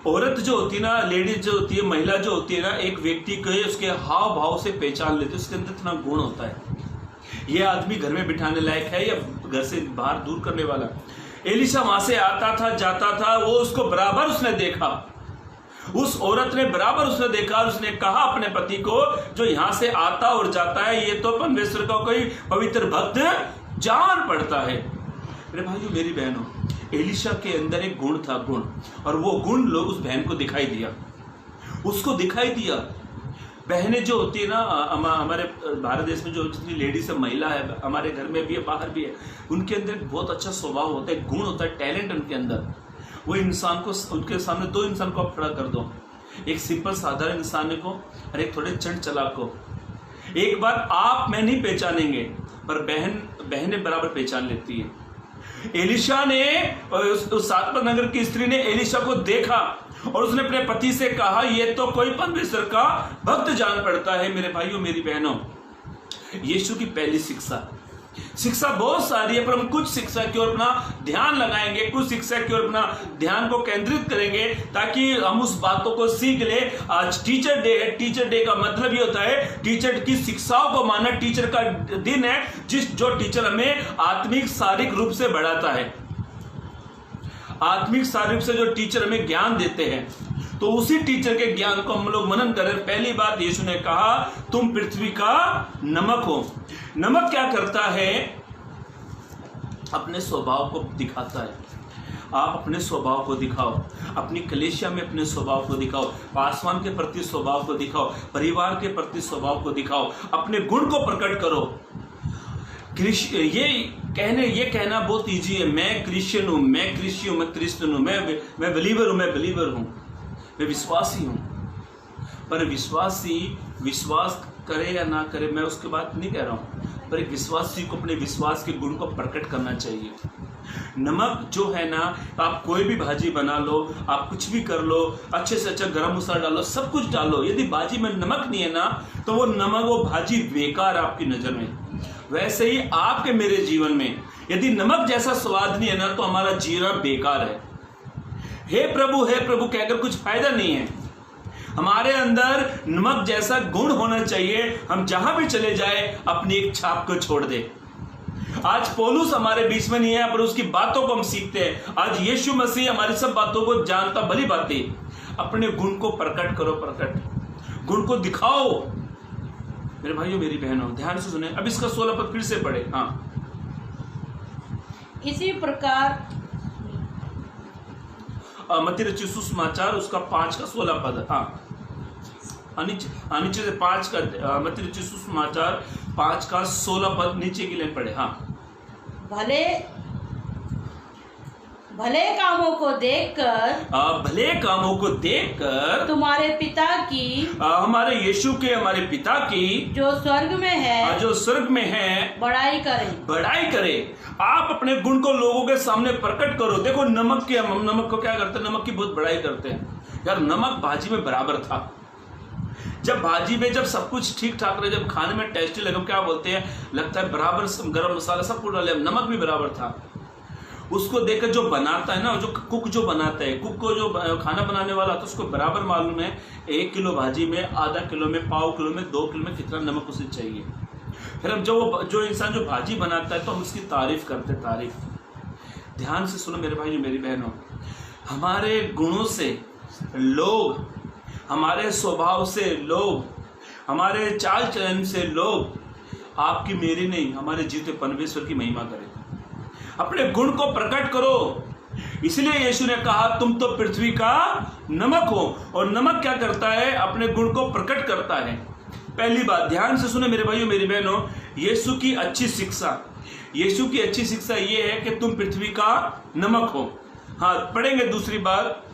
औरत जो होती है ना, लेडीज जो होती है, महिला जो होती है ना, एक व्यक्ति को उसके हाव भाव से पहचान लेती है, उसके अंदर इतना गुण होता है। ये आदमी घर में बिठाने लायक है या घर से बाहर दूर करने वाला। एलीशा वहां से आता था, जाता था, वो उसको बराबर उसने देखा, उस औरत ने बराबर उसने देखा। उसने कहा अपने पति को, जो यहां से आता और जाता है, ये तो परमेश्वर का कोई पवित्र भक्त जान पड़ता है। मेरे भाइयों मेरी बहनों, एलीशा के अंदर एक गुण था, गुण, और वो गुण लोग उस बहन को दिखाई दिया, उसको दिखाई दिया। बहनें जो होती है ना, हमारे भारत देश में जो जितनी लेडीज है, महिला है, हमारे घर में भी है, बाहर भी है, उनके अंदर एक बहुत अच्छा स्वभाव होता है, गुण होता है, टैलेंट उनके अंदर। वो इंसान को, उनके सामने 2 इंसान को आप खड़ा कर दो, एक सिंपल साधारण इंसान को और एक थोड़े चंड चालाक को। एक बार आप मैं नहीं पहचानेंगे, पर बहनें बराबर पहचान लेती है। एलीशा ने, उस सातवां नगर की स्त्री ने एलीशा को देखा और उसने अपने पति से कहा, ये तो कोई परमेश्वर का भक्त जान पड़ता है। मेरे भाइयों मेरी बहनों, यीशु की पहली शिक्षा बहुत सारी है, पर हम कुछ शिक्षा की ओर अपना ध्यान लगाएंगे, कुछ शिक्षा की ओर अपना ध्यान को केंद्रित करेंगे, ताकि हम उस बातों को सीख ले। आज टीचर डे है। टीचर डे का मतलब ये होता है टीचर की शिक्षाओं को मानना। टीचर का दिन है जो टीचर हमें आत्मिक शारीरिक रूप से बढ़ाता है, आत्मिक शारीरिक से जो टीचर हमें ज्ञान देते हैं, तो उसी टीचर के ज्ञान को हम लोग मनन करें। पहली बात यीशु ने कहा, तुम पृथ्वी का नमक हो। नमक क्या करता है, अपने स्वभाव को दिखाता है। आप अपने स्वभाव को दिखाओ, अपनी कलीसिया में अपने स्वभाव को दिखाओ, पासवान के प्रति स्वभाव को दिखाओ, परिवार के प्रति स्वभाव को दिखाओ, अपने गुण को प्रकट करो। ये कहना बहुत इजी है, मैं क्रिश्चियन हूँ, मैं क्रिश्चियन हूँ, मैं क्रिश्चियन हूँ, मैं बिलीवर हूँ, मैं बिलीवर हूँ, मैं विश्वासी हूँ। पर विश्वासी विश्वास करे या ना करे, मैं उसके बात नहीं कह रहा हूँ, पर एक विश्वासी को अपने विश्वास के गुण को प्रकट करना चाहिए। नमक जो है ना, आप कोई भी भाजी बना लो, आप कुछ भी कर लो, अच्छे से अच्छा गरम मसाला डालो, सब कुछ डालो, यदि भाजी में नमक नहीं है ना, तो वो भाजी बेकार है आपकी नज़र में। वैसे ही आपके मेरे जीवन में यदि नमक जैसा स्वाद नहीं है ना, तो हमारा जीना बेकार है। हे प्रभु कहकर कुछ फायदा नहीं है। हमारे अंदर नमक जैसा गुण होना चाहिए, हम जहां भी चले जाए अपनी एक छाप को छोड़ दे। आज पौलुस हमारे बीच में नहीं है, पर उसकी बातों को हम सीखते हैं। आज यीशु मसीह हमारी सब बातों को जानता भली बातें। अपने गुण को प्रकट करो, प्रकट गुण को दिखाओ। मेरे भाइयों मेरी बहनों ध्यान से सुने, अब इसका 16 पद फिर से पढ़े। हाँ,
इसी प्रकार
मत्ती रचित सुसमाचार उसका 5 का 16 पद। हाँ, नीचे से 5 का मत्ती रचित सुसमाचार 5 का 16 पद नीचे की लाइन पढ़े। हाँ,
भले कामों को देखकर
तुम्हारे पिता की, हमारे यीशु के, हमारे पिता की
जो स्वर्ग में है
बड़ाई करे। आप अपने गुण को लोगों के सामने प्रकट करो। देखो नमक को क्या करते हैं, नमक की बहुत बड़ाई करते हैं। यार नमक भाजी में बराबर था। जब भाजी में जब सब कुछ ठीक ठाक रहे, जब खाने में टेस्टी लगे, क्या बोलते हैं, लगता है बराबर गरम मसाला सब कुछ डाले, नमक भी बराबर था। उसको देखकर जो बनाता है ना, जो कुक जो बनाता है, कुक को जो खाना बनाने वाला तो उसको बराबर मालूम है 1 किलो भाजी में, आधा किलो में, पाव किलो में, 2 किलो में कितना नमक उसे चाहिए। फिर हम जो इंसान जो भाजी बनाता है तो हम उसकी तारीफ करते, तारीफ। ध्यान से सुनो मेरे भाई मेरी बहनों, हमारे गुणों से लोग, हमारे स्वभाव से लोग, हमारे चाल चलन से लोग आपकी मेरी नहीं, हमारे जीते परमेश्वर की महिमा करें। अपने गुण को प्रकट करो। इसलिए यीशु ने कहा तुम तो पृथ्वी का नमक हो। और नमक क्या करता है, अपने गुण को प्रकट करता है। पहली बात ध्यान से सुने मेरे भाइयों मेरी बहनों, यीशु की अच्छी शिक्षा ये है कि तुम पृथ्वी का नमक हो। हाँ, पढ़ेंगे दूसरी बात,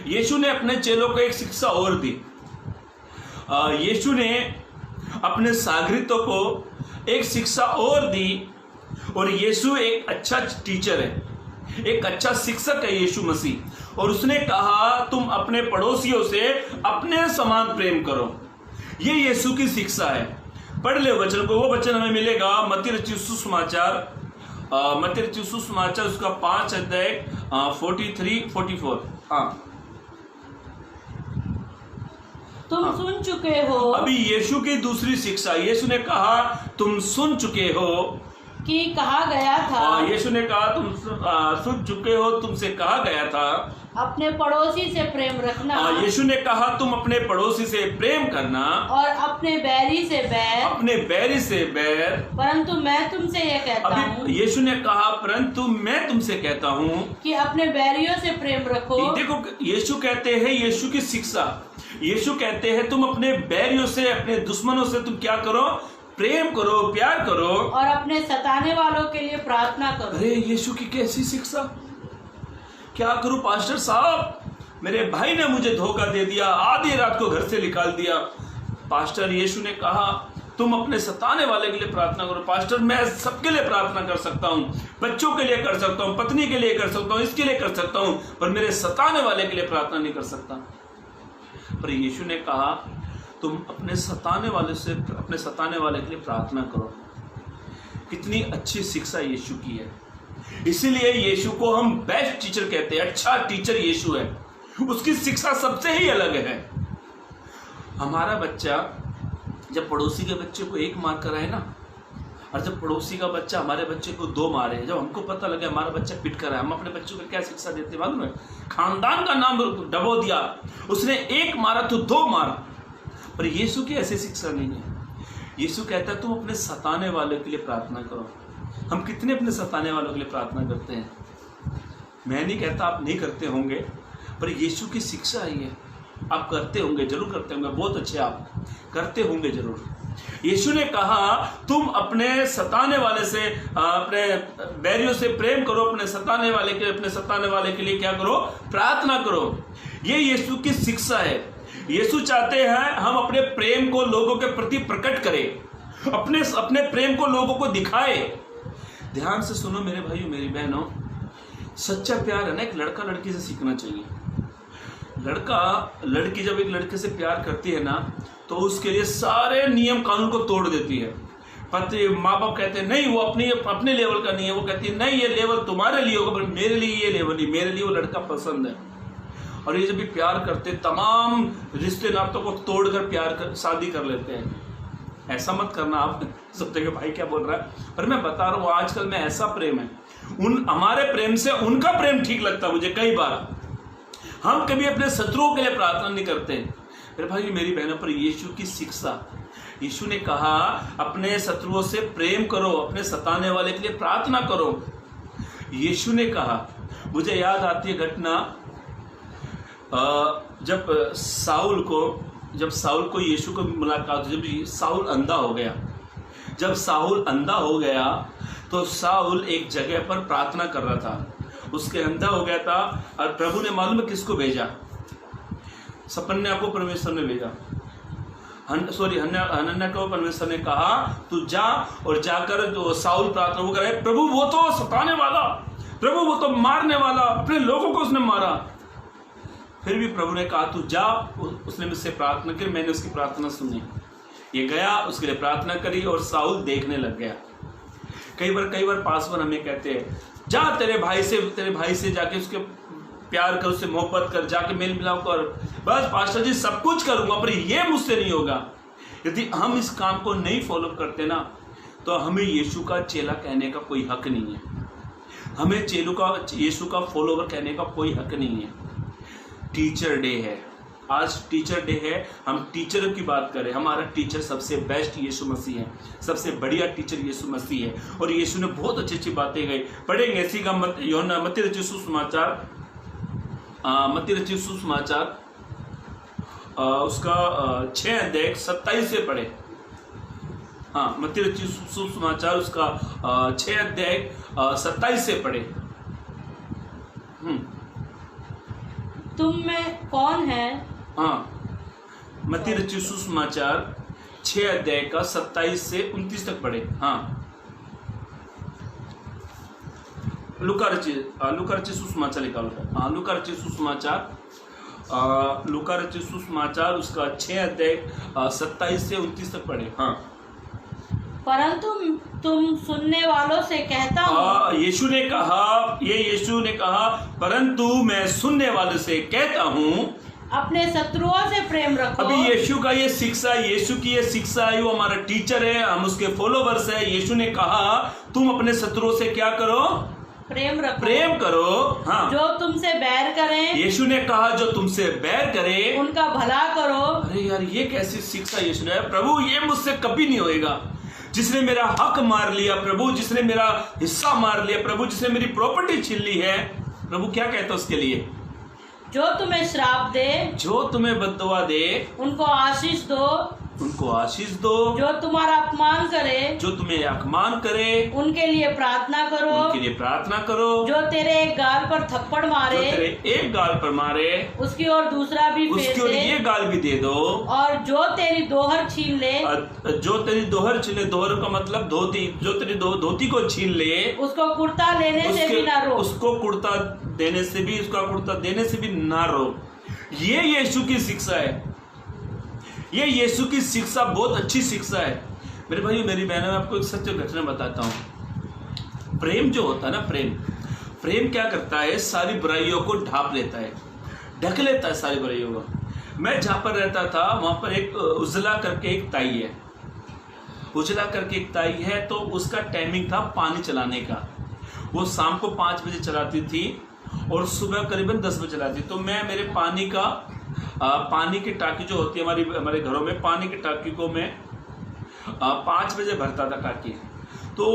यीशु ने अपने चेलों को एक शिक्षा और दी। यीशु ने अपने सागरितों को एक शिक्षा और दी। और यीशु एक अच्छा टीचर है, एक अच्छा शिक्षक है यीशु मसीह। और उसने कहा तुम अपने पड़ोसियों से अपने समान प्रेम करो। ये यीशु की शिक्षा है। पढ़ ले वचन को, वो वचन हमें मिलेगा मत्ती रचित सुसमाचार उसका 5 अध्याय 43-44। हाँ,
तुम सुन चुके हो।
अभी यीशु की दूसरी शिक्षा, यीशु ने कहा तुम सुन चुके हो
कि कहा गया था।
यीशु ने कहा तुम सुन चुके हो, तुमसे कहा गया था
अपने पड़ोसी से प्रेम रखना।
यीशु ने कहा तुम अपने पड़ोसी से प्रेम करना
और अपने बैरी से बैर। परंतु मैं तुमसे यह कहता हूँ,
यीशु ने कहा परंतु मैं तुमसे कहता हूँ
कि अपने बैरियों से प्रेम रखो।
देखो यीशु कहते हैं, यीशु की शिक्षा, यीशु कहते हैं तुम अपने बैरियों से, अपने दुश्मनों से तुम क्या करो, प्रेम करो, प्यार करो
और अपने सताने वालों के लिए प्रार्थना करो।
अरे यीशु की कैसी शिक्षा! क्या करूं पास्टर साहब, मेरे भाई ने मुझे धोखा दे दिया, आधी रात को घर से निकाल दिया। पास्टर यीशु ने कहा तुम अपने सताने वाले के लिए प्रार्थना करो। पास्टर मैं सबके लिए प्रार्थना कर सकता हूँ, बच्चों के लिए कर सकता हूँ, पत्नी के लिए कर सकता हूँ, इसके लिए कर सकता हूँ, पर मेरे सताने वाले के लिए प्रार्थना नहीं कर सकता। पर यीशु ने कहा तुम अपने सताने वाले के लिए प्रार्थना करो। कितनी अच्छी शिक्षा यीशु की है। इसीलिए यीशु को हम बेस्ट टीचर कहते हैं। अच्छा टीचर यीशु है, उसकी शिक्षा सबसे ही अलग है। हमारा बच्चा जब पड़ोसी के बच्चे को 1 मार कर आए ना, और जब पड़ोसी का बच्चा हमारे बच्चे को 2 मारे, जब हमको पता लगे हमारा बच्चा पिट कर आया, हम अपने बच्चों को क्या शिक्षा देते मालूम है? खानदान का नाम डबो दिया। उसने 1 मारा तो 2 मारा। पर यीशु की ऐसी शिक्षा नहीं है। यीशु कहता है तुम अपने सताने वालों के लिए प्रार्थना करो। हम कितने अपने सताने वालों के लिए प्रार्थना करते हैं? मैं नहीं कहता आप नहीं करते होंगे, पर यीशु की शिक्षा है ये, आप करते होंगे, जरूर करते होंगे, बहुत अच्छे आप करते होंगे जरूर। यीशु ने कहा तुम अपने सताने वाले से, अपने बैरियों से प्रेम करो, अपने सताने वाले के लिए क्या करो, प्रार्थना करो। ये यीशु की शिक्षा है। यीशु चाहते हैं हम अपने प्रेम को लोगों के प्रति प्रकट करें, अपने प्रेम को लोगों को दिखाए। ध्यान से सुनो मेरे भाइयों मेरी बहनों, सच्चा प्यार है ना, एक लड़का लड़की से सीखना चाहिए। लड़की जब एक लड़के से प्यार करती है ना, तो उसके लिए सारे नियम कानून को तोड़ देती है। पति माँ बाप कहते हैं नहीं वो अपने लेवल का नहीं है, वो कहती है नहीं ये लेवल तुम्हारे लिए होगा, पर मेरे लिए ये लेवल नहीं, मेरे लिए वो लड़का पसंद है। और ये जब भी प्यार करते तमाम रिश्ते नातों को तोड़कर शादी कर लेते हैं। ऐसा मत करना। आप सोचते कि भाई क्या बोल रहा है, पर मैं बता रहा हूँ आजकल में ऐसा प्रेम है, हमारे प्रेम से उनका प्रेम ठीक लगता है मुझे। कई बार हम कभी अपने शत्रुओं के लिए प्रार्थना नहीं करते। मेरे भाई मेरी बहनों, पर यीशु की शिक्षा, यीशु ने कहा अपने शत्रुओं से प्रेम करो, अपने सताने वाले के लिए प्रार्थना करो। यीशु ने कहा, मुझे याद आती है घटना, जब साउल को यीशु को मुलाकात, जब साउल अंधा हो गया तो साउल एक जगह पर प्रार्थना कर रहा था, उसके अंधा हो गया था, और प्रभु ने मालूम है किसको भेजा, सपन्या को परमेश्वर ने भेजा, हनन्याह को परमेश्वर ने कहा तू जा और जाकर जो साउल प्रार्थना वो करे, प्रभु वो तो सताने वाला, प्रभु वो तो मारने वाला, अपने लोगों को उसने मारा। फिर भी प्रभु ने कहा तू जा, उसने मुझसे प्रार्थना की, मैंने उसकी प्रार्थना सुनी। ये गया, उसके लिए प्रार्थना करी और साउल देखने लग गया। कई बार पासवान हमें कहते हैं जा तेरे भाई से जाके उसके प्यार कर, उससे मोहब्बत कर, जाके मेल मिलाप कर, बस पास्टर जी सब कुछ करूंगा, पर ये मुझसे नहीं होगा। यदि हम इस काम को नहीं फॉलो करते ना, तो हमें यीशु का चेला कहने का कोई हक नहीं है, हमें यीशु का फॉलोवर कहने का कोई हक नहीं है। टीचर डे है आज, टीचर डे है, हम टीचरों की बात करें। हमारा टीचर सबसे बेस्ट यीशु मसीह है, सबसे बढ़िया टीचर यीशु मसीह है। और यीशु ने बहुत अच्छी अच्छी बातें गई, पढ़ेंगे इसी का मत्ती रचित सुसमाचार उसका 6 अध्याय 27 से पढ़े। हाँ, मत्ती रचित सुसमाचार उसका 6 अध्याय 27 से पढ़े।
तुम में कौन है?
हाँ, मत्ती रचित सुसमाचार 6 अध्याय का 27 से 29 तक पढ़े। हाँ, लूका रचित सुसमाचार निकालो। हाँ, लूका रचित सुसमाचार उसका 6 अध्याय 27 से 29 तक पढ़े। हाँ,
परंतु तुम सुनने वालों से कहता हूँ,
यीशु ने कहा परंतु मैं सुनने वालों से कहता हूँ
अपने शत्रुओं से प्रेम रखो।
अभी यीशु की ये शिक्षा है, वो हमारा टीचर है, हम उसके फॉलोवर्स है। यीशु ने कहा तुम अपने शत्रुओं से क्या करो, प्रेम करो। हाँ,
जो तुमसे बैर करें,
यीशु ने कहा जो तुमसे बैर करे
उनका भला करो।
अरे यार, ये कैसी शिक्षा यीशु ने, प्रभु ये मुझसे कभी नहीं होएगा। जिसने मेरा हक मार लिया प्रभु, जिसने मेरा हिस्सा मार लिया प्रभु, जिसने मेरी प्रॉपर्टी छीन ली है, प्रभु क्या कहता है उसके लिए,
जो तुम्हें श्राप दे,
जो तुम्हें बद्दुआ दे,
उनको आशीष दो। जो तुम्हारा अपमान करे,
जो तुम्हें अपमान करे,
उनके लिए प्रार्थना करो। जो तेरे एक गाल पर थप्पड़ मारे, उसकी ओर दूसरा भी फेर दे,
ये गाल भी दे दो।
और जो तेरी दोहर छीन ले,
दोहर का मतलब धोती, जो तेरी धोती को छीन ले,
उसको कुर्ता लेने से भी ना रोक।
उसका कुर्ता देने से भी ना रोक। ये यीशु की शिक्षा है। ये यीशु की शिक्षा बहुत अच्छी शिक्षा है। मेरे भाई मेरी बहनों, मैं आपको एक सत्य घटना बताता हूँ। प्रेम जो होता है ना, प्रेम क्या करता है, सारी बुराइयों को ढक लेता है सारी बुराइयों को। मैं जहाँ पर रहता था वहाँ पर एक उजला करके एक ताई है, तो उसका टाइमिंग था पानी चलाने का। वो शाम को 5 बजे चलाती थी और सुबह करीबन 10 बजे चलाती। तो मैं मेरे पानी की टाकी जो होती है हमारे घरों में, पानी की टाकी को मैं 5 बजे भरता था टाकी। तो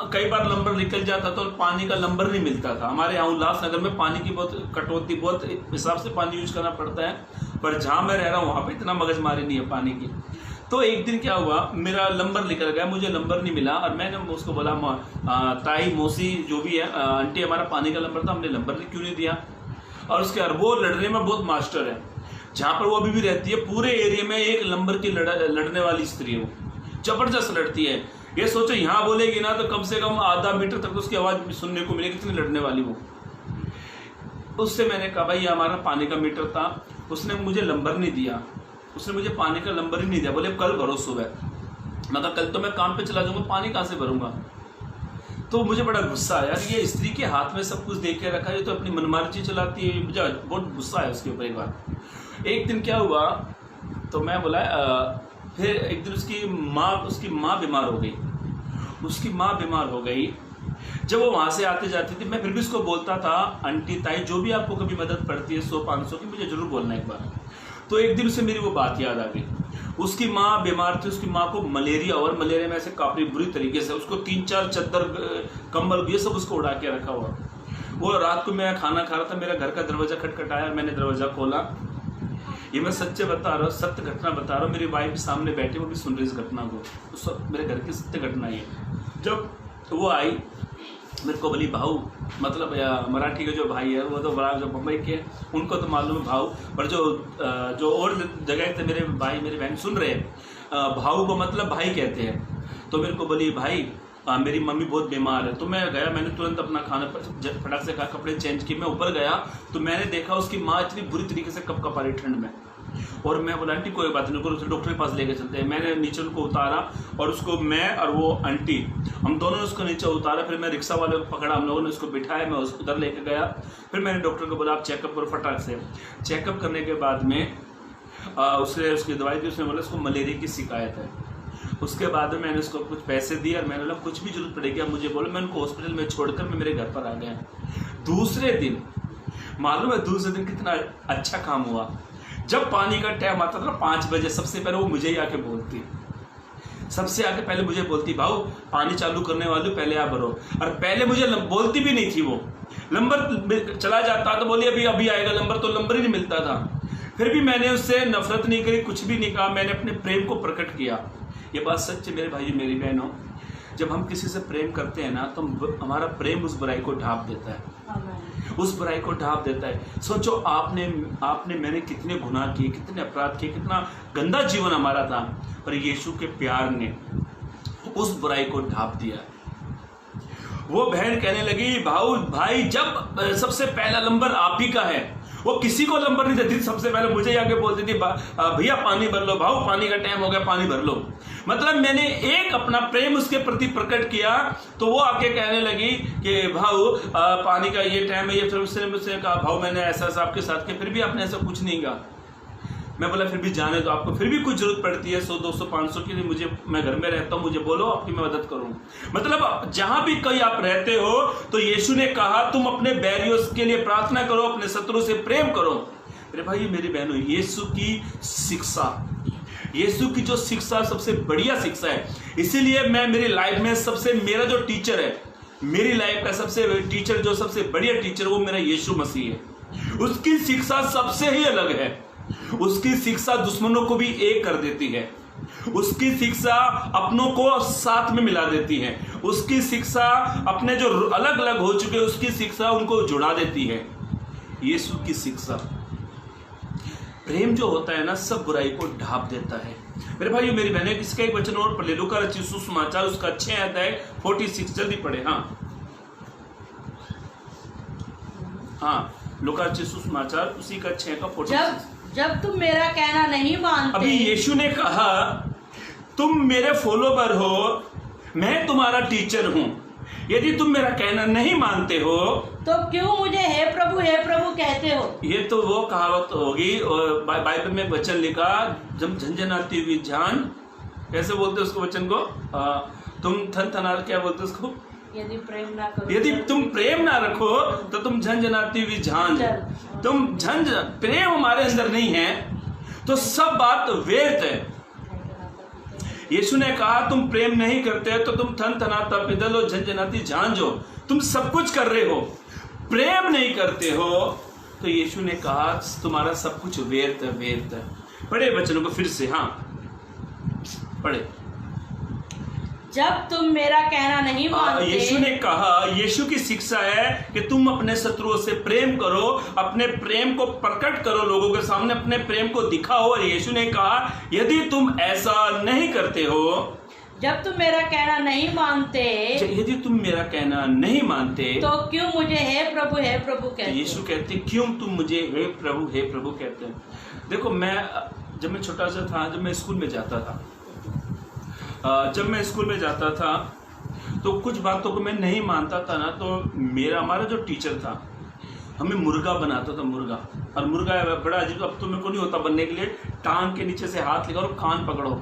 कई बार नंबर निकल जाता तो पानी का नंबर नहीं मिलता था। हमारे यहाँ उल्लासनगर में पानी की बहुत कटौती, बहुत हिसाब से पानी यूज करना पड़ता है, पर जहाँ मैं रह रहा हूँ वहाँ पे इतना मगजमारी नहीं है पानी की। तो एक दिन क्या हुआ, मेरा नंबर निकल गया, मुझे नंबर नहीं मिला और मैंने उसको बोला ताई मौसी जो भी है आंटी हमारा पानी का नंबर था, हमने नंबर क्यों नहीं दिया। और उसके बाद वो लड़ने में बहुत मास्टर है, जहाँ पर वो अभी भी रहती है पूरे एरिया में एक नंबर की लड़ने वाली स्त्री है, वो जबरदस्त लड़ती है। ये सोचो यहाँ बोलेगी ना तो कम से कम आधा मीटर तक उसकी आवाज़ सुनने को मिलेगी, कितनी लड़ने वाली वो। उससे मैंने कहा भाई हमारा पानी का मीटर था, उसने मुझे नंबर नहीं दिया, उसने मुझे पानी का नंबर ही नहीं दिया। बोले कल भरो सुबह। मैं कहा कल तो मैं काम पे चला जाऊंगा, पानी कहाँ से भरूंगा। तो मुझे बड़ा गुस्सा आया कि ये स्त्री के हाथ में सब कुछ दे के रखा है, तो अपनी मनमार्जी चलाती है। मुझे बहुत गुस्सा है उसके ऊपर। एक बार एक दिन क्या हुआ, तो मैं बोला फिर एक दिन उसकी माँ बीमार हो गई। उसकी माँ बीमार हो गई। जब वो वहाँ से आते जाती थी, मैं फिर भी उसको बोलता था आंटी ताई जो भी आपको कभी मदद पड़ती है 100-500 की, मुझे जरूर बोलना एक बार। तो एक दिन उसे मेरी वो बात याद आ गई। उसकी माँ बीमार थी, उसकी माँ को मलेरिया, और मलेरिया में ऐसे काफ़ी बुरी तरीके से उसको 3-4 चद्दर कंबल ये सब उसको उड़ा के रखा हुआ। वो रात को मैं खाना खा रहा था, मेरा घर का दरवाजा खटखटाया, मैंने दरवाजा खोला। ये मैं सच्चे बता रहा हूँ, सत्य घटना बता रहा हूँ। मेरी वाइफ भी सामने बैठी, वो भी सुन रही इस घटना को, तो सब मेरे घर की सत्य घटना है। जब वो आई मेरे को बोली भाऊ, मतलब मराठी के जो भाई है वो तो बड़ा जो मुंबई के, उनको तो मालूम है भाऊ, पर जो और जगह से मेरे भाई मेरी बहन सुन रहे हैं, भाऊ को मतलब भाई कहते हैं। तो मेरे को बोली भाई मेरी मम्मी बहुत बीमार है। तो मैं गया, मैंने तुरंत अपना खाना फटाक से खा, कपड़े चेंज किए, मैं ऊपर गया तो मैंने देखा उसकी माँ इतनी बुरी तरीके से कप रही ठंड में। और मैं बोला आंटी कोई बात नहीं, उनको डॉक्टर के पास लेके चलते हैं। मैंने नीचे उनको उतारा और उसको मैं और वो आंटी हम दोनों ने उसको नीचे उतारा। फिर मैं रिक्शा वाले को पकड़ा, हम लोगों ने उसको बिठाया, मैं उसको उधर लेके गया। फिर मैंने डॉक्टर को बोला आप चेकअप करो फटाक से। चेकअप करने के बाद में उसकी दवाई दी, उसने बोला उसको मलेरिया की शिकायत है। उसके बाद में मैंने उसको कुछ पैसे दिए और मैंने बोला कुछ भी जरूरत पड़ेगी आप मुझे बोलो। मैं उनको हॉस्पिटल में छोड़कर मैं मेरे घर पर आ गया। दूसरे दिन मालूम है दूसरे दिन कितना अच्छा काम हुआ। जब पानी का टाइम आता था 5 बजे, सबसे पहले वो मुझे ही आके बोलती, सबसे आगे पहले मुझे बोलती भाऊ पानी चालू करने वाले पहले आप भरो। और पहले मुझे बोलती भी नहीं थी, वो नंबर चला जाता तो बोली अभी अभी आएगा नंबर, तो नंबर ही नहीं मिलता था। फिर भी मैंने उससे नफरत नहीं करी, कुछ भी नहीं कहा, मैंने अपने प्रेम को प्रकट किया। ये बात सच है मेरे भाई मेरी बहनों, जब हम किसी से प्रेम करते हैं ना तो हमारा प्रेम उस बुराई को ढांप देता है, उस बुराई को ढांप देता है। सोचो आपने मैंने कितने गुनाह किए, कितने अपराध किए, कितना गंदा जीवन हमारा था, पर यीशु के प्यार ने उस बुराई को ढांप दिया। वो बहन कहने लगी भाई जब सबसे पहला नंबर आप ही का है, वो किसी को नंबर नहीं देती, सबसे पहले मुझे ही आके बोलती थी भैया पानी भर लो, भाऊ पानी का टाइम हो गया पानी भर लो। मतलब मैंने एक अपना प्रेम उसके प्रति प्रकट किया तो वो आके कहने लगी कि भाऊ पानी का ये टाइम है। ये फिर उसने मुझसे कहा भाऊ मैंने ऐसा आपके साथ किया, फिर भी आपने ऐसा कुछ नहीं कहा। मैं बोला फिर भी जाने दो, आपको फिर भी कुछ जरूरत पड़ती है 100, 200, 500 की, मुझे मैं घर में रहता हूँ, मुझे बोलो आपकी मैं मदद करूँ। मतलब जहां भी कहीं आप रहते हो तो यीशु ने कहा तुम अपने बैरियों के लिए प्रार्थना करो, अपने शत्रु से प्रेम करो। मेरे भाई मेरी बहनों, यीशु की शिक्षा, यीशु की जो शिक्षा सबसे बढ़िया शिक्षा है। इसीलिए मैं मेरी लाइफ में सबसे, मेरा जो टीचर है, मेरी लाइफ का सबसे टीचर, जो सबसे बढ़िया टीचर वो मेरा यीशु मसीह है। उसकी शिक्षा सबसे ही अलग है। उसकी शिक्षा दुश्मनों को भी एक कर देती है, उसकी शिक्षा अपनों को साथ में मिला देती है, उसकी शिक्षा अपने जो अलग अलग हो चुके उसकी शिक्षा उनको जुड़ा देती है। यीशु की शिक्षा प्रेम जो होता है ना, सब बुराई को ढांप देता है। मेरे भाइयों मेरी बहनें, इसका एक वचन और पढ़ ले, लूका रचित सुसमाचार उसका 6 अध्याय 46, जल्दी पढ़े। हाँ लूका रचित सुसमाचार उसी का 6 का 46।
जब तुम मेरा कहना नहीं मानते, अभी
यीशु ने कहा तुम मेरे फॉलोवर हो, मैं तुम्हारा टीचर हूं, यदि तुम मेरा कहना नहीं मानते हो
तो क्यों मुझे हे प्रभु कहते हो। ये
तो वो कहावत होगी, और बाइबल में वचन लिखा, जब झंझनाती हुई जान, कैसे बोलते उसको वचन को, तुम थनथनार क्या बोलते उसको,
यदि प्रेम ना करो,
यदि तुम प्रेम ना रखो तो तुम झंझनाती हुई जान, तुम प्रेम हमारे अंदर नहीं है तो सब बात व्यर्थ है। यीशु ने कहा तुम प्रेम नहीं करते तो तुम थन थनाता पिदल हो झंझनाती झांझो, तुम सब कुछ कर रहे हो, प्रेम नहीं करते हो, तो यीशु ने कहा तुम्हारा सब कुछ व्यर्थ है, व्यर्थ है। पढ़े वचनों को फिर से, हाँ पढ़े।
जब तुम मेरा कहना नहीं मानते,
यीशु ने कहा, यीशु की शिक्षा है कि तुम अपने शत्रुओं से प्रेम करो, अपने प्रेम को प्रकट करो, लोगों के सामने अपने प्रेम को दिखाओ। और यीशु ने कहा यदि तुम ऐसा नहीं करते हो,
जब तुम मेरा कहना नहीं मानते,
यदि तुम मेरा कहना नहीं मानते,
तो क्यों मुझे हे प्रभु कहते हो?
यीशु कहते क्यों तुम मुझे हे प्रभु कहते हैं। देखो जब मैं छोटा सा था, जब मैं स्कूल में जाता था, तो कुछ बातों को मैं नहीं मानता था ना, तो हमारा जो टीचर था हमें मुर्गा बनाता था, मुर्गा। और मुर्गा बड़ा अजीब, अब तो मेरे को नहीं होता बनने के लिए, टांग के नीचे से हाथ लेकर कान पकड़ो,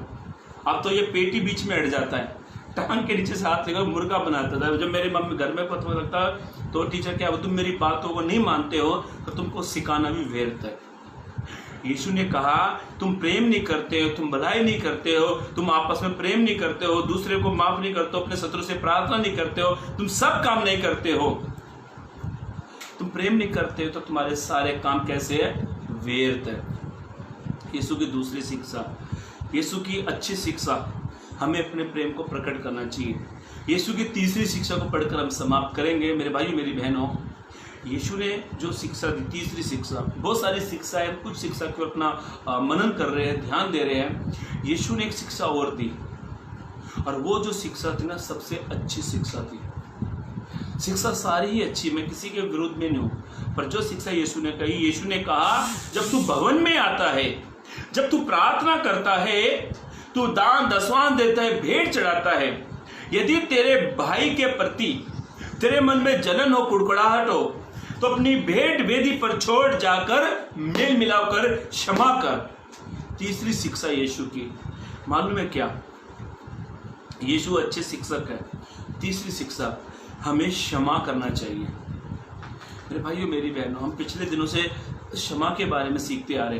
अब तो ये पेटी बीच में अड़ जाता है, टांग के नीचे से हाथ लेकर मुर्गा बनाता था। जब मेरी मम्मी घर में पता लगता तो टीचर क्या, तुम मेरी बातों को नहीं मानते हो तो तुमको सिखाना भी व्यर्थ है। यीशु ने कहा तुम प्रेम नहीं करते हो, तुम भलाई नहीं करते हो, तुम आपस में प्रेम नहीं करते हो, दूसरे को माफ नहीं करते हो, अपने शत्रु से प्रार्थना नहीं करते हो, तुम सब काम नहीं करते हो, तुम प्रेम नहीं करते हो, तो तुम्हारे सारे काम कैसे है, व्यर्थ है। यीशु की दूसरी शिक्षा, यीशु की अच्छी शिक्षा, हमें अपने प्रेम को प्रकट करना चाहिए। यीशु की तीसरी शिक्षा को पढ़कर हम समाप्त करेंगे। मेरे भाइयों मेरी बहनों, यीशु ने जो शिक्षा दी, तीसरी शिक्षा, बहुत सारी शिक्षा है, कुछ शिक्षा को अपना मनन कर रहे हैं, ध्यान दे रहे हैं। यीशु ने एक शिक्षा और दी, और वो जो शिक्षा थी ना, सबसे अच्छी शिक्षा थी। शिक्षा सारी ही अच्छी, मैं किसी के विरोध में नहीं हूँ, पर जो शिक्षा यीशु ने कही, यीशु ने कहा जब तू भवन में आता है, जब तू प्रार्थना करता है, तू दान दसवां देता है, भेंट चढ़ाता है, यदि तेरे भाई के प्रति तेरे मन में जलन हो, कुड़कुड़ाहट हो, तो अपनी भेंट वेदी पर छोड़ जाकर मेल मिलाप कर क्षमा कर। तीसरी शिक्षा यीशु की, मालूम है क्या, यीशु अच्छे शिक्षक है। तीसरी शिक्षा, हमें क्षमा करना चाहिए। मेरे भाइयों मेरी बहनों, हम पिछले दिनों से क्षमा के बारे में सीखते आ रहे।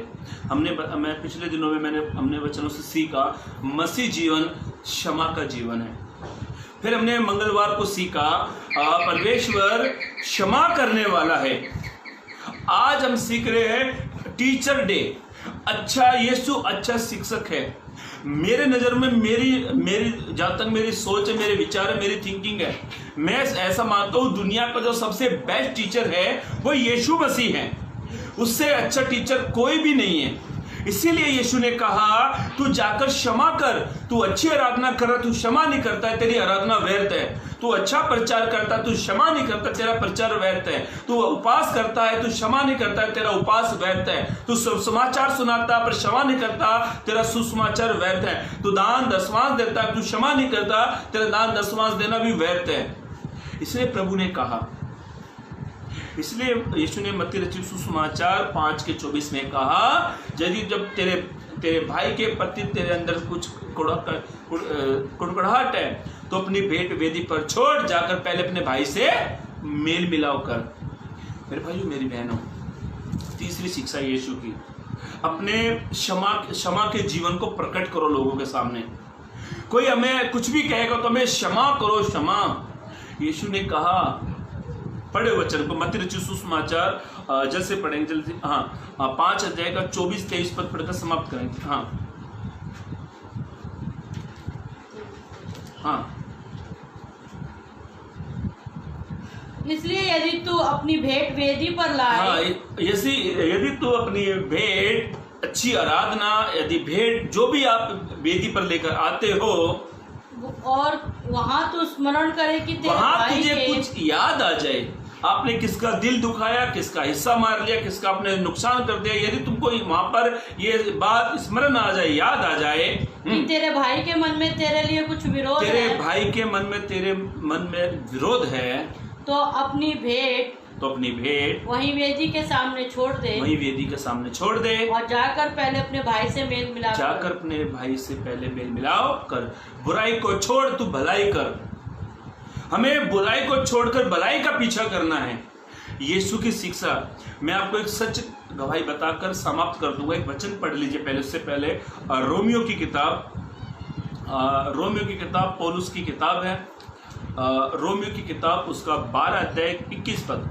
मैं पिछले दिनों में हमने वचनों से सीखा मसीह जीवन क्षमा का जीवन है। फिर हमने मंगलवार को सीखा परमेश्वर क्षमा करने वाला है। आज हम सीख रहे हैं टीचर डे। अच्छा, यीशु अच्छा शिक्षक है। मेरे नज़र में मेरी जहाँ तक मेरी सोच है, मेरे विचार है, मेरी थिंकिंग है, मैं ऐसा मानता हूँ दुनिया का जो सबसे बेस्ट टीचर है वो यीशु मसीह है। उससे अच्छा टीचर कोई भी नहीं है। इसीलिए यीशु ने कहा तू जाकर क्षमा कर। तू अच्छी आराधना कर रहा, तू क्षमा नहीं करता है, तेरी आराधना व्यर्थ है। तू अच्छा प्रचार करता, तू क्षमा नहीं करता, तेरा प्रचार व्यर्थ है। तू उपवास करता है, तू क्षमा नहीं करता है, तेरा उपवास व्यर्थ है। तू सुसमाचार सुनाता पर क्षमा नहीं करता, तेरा सुसमाचार व्यर्थ है। तू दान दसवांश देता, तू क्षमा नहीं करता, तेरा दान दसवांश देना भी व्यर्थ है। इसलिए प्रभु ने कहा, इसलिए यीशु ने मत्ती रचित सुसमाचार 5:24 में कहा, यदि जब तेरे भाई के प्रति तेरे अंदर कुछ कुड़कुड़ाहट है तो अपनी भेंट वेदी पर छोड़ जाकर पहले अपने भाई से मेल मिलाप कर। मेरे भाइयों मेरी बहनों, तीसरी शिक्षा यीशु की, अपने क्षमा के जीवन को प्रकट करो लोगों के सामने। कोई हमें कुछ भी कहेगा तो हमें क्षमा करो, क्षमा। यीशु ने कहा, पढ़े वचन को, मत्ती रचित सुसमाचार जैसे पढ़ेंगे जल्दी, 5 अध्याय का 24-23 पद पढ़कर समाप्त करेंगे।
इसलिए यदि तू अपनी भेंट वेदी पर लाए,
यदि तू अपनी भेंट, अच्छी आराधना, यदि भेंट जो भी आप वेदी पर लेकर आते हो, और
वहां तू स्मरण करे कि तेरे
वहां
भाई
तुझे कुछ याद आ जाए, आपने किसका दिल दुखाया, किसका हिस्सा मार लिया, किसका आपने नुकसान कर दिया, यदि तुमको वहां पर ये बात स्मरण आ जाए, याद आ जाए
कि तेरे भाई के मन में तेरे लिए कुछ विरोध है,
तेरे भाई के मन में तेरे मन में विरोध है,
तो अपनी भेंट
वहीं
वेदी के सामने छोड़ दे,
और
जाकर पहले अपने भाई से मेल मिलाप
कर। बुराई को छोड़ तू भलाई कर। हमें बुराई को छोड़कर भलाई का पीछा करना है। यीशु की शिक्षा, मैं आपको एक सच गवाही बताकर समाप्त कर दूंगा। एक वचन पढ़ लीजिए पहले, उससे पहले रोमियो की किताब रोमियो की किताब पौलुस की किताब है, रोमियो की किताब उसका 12 अध्याय 21 पद।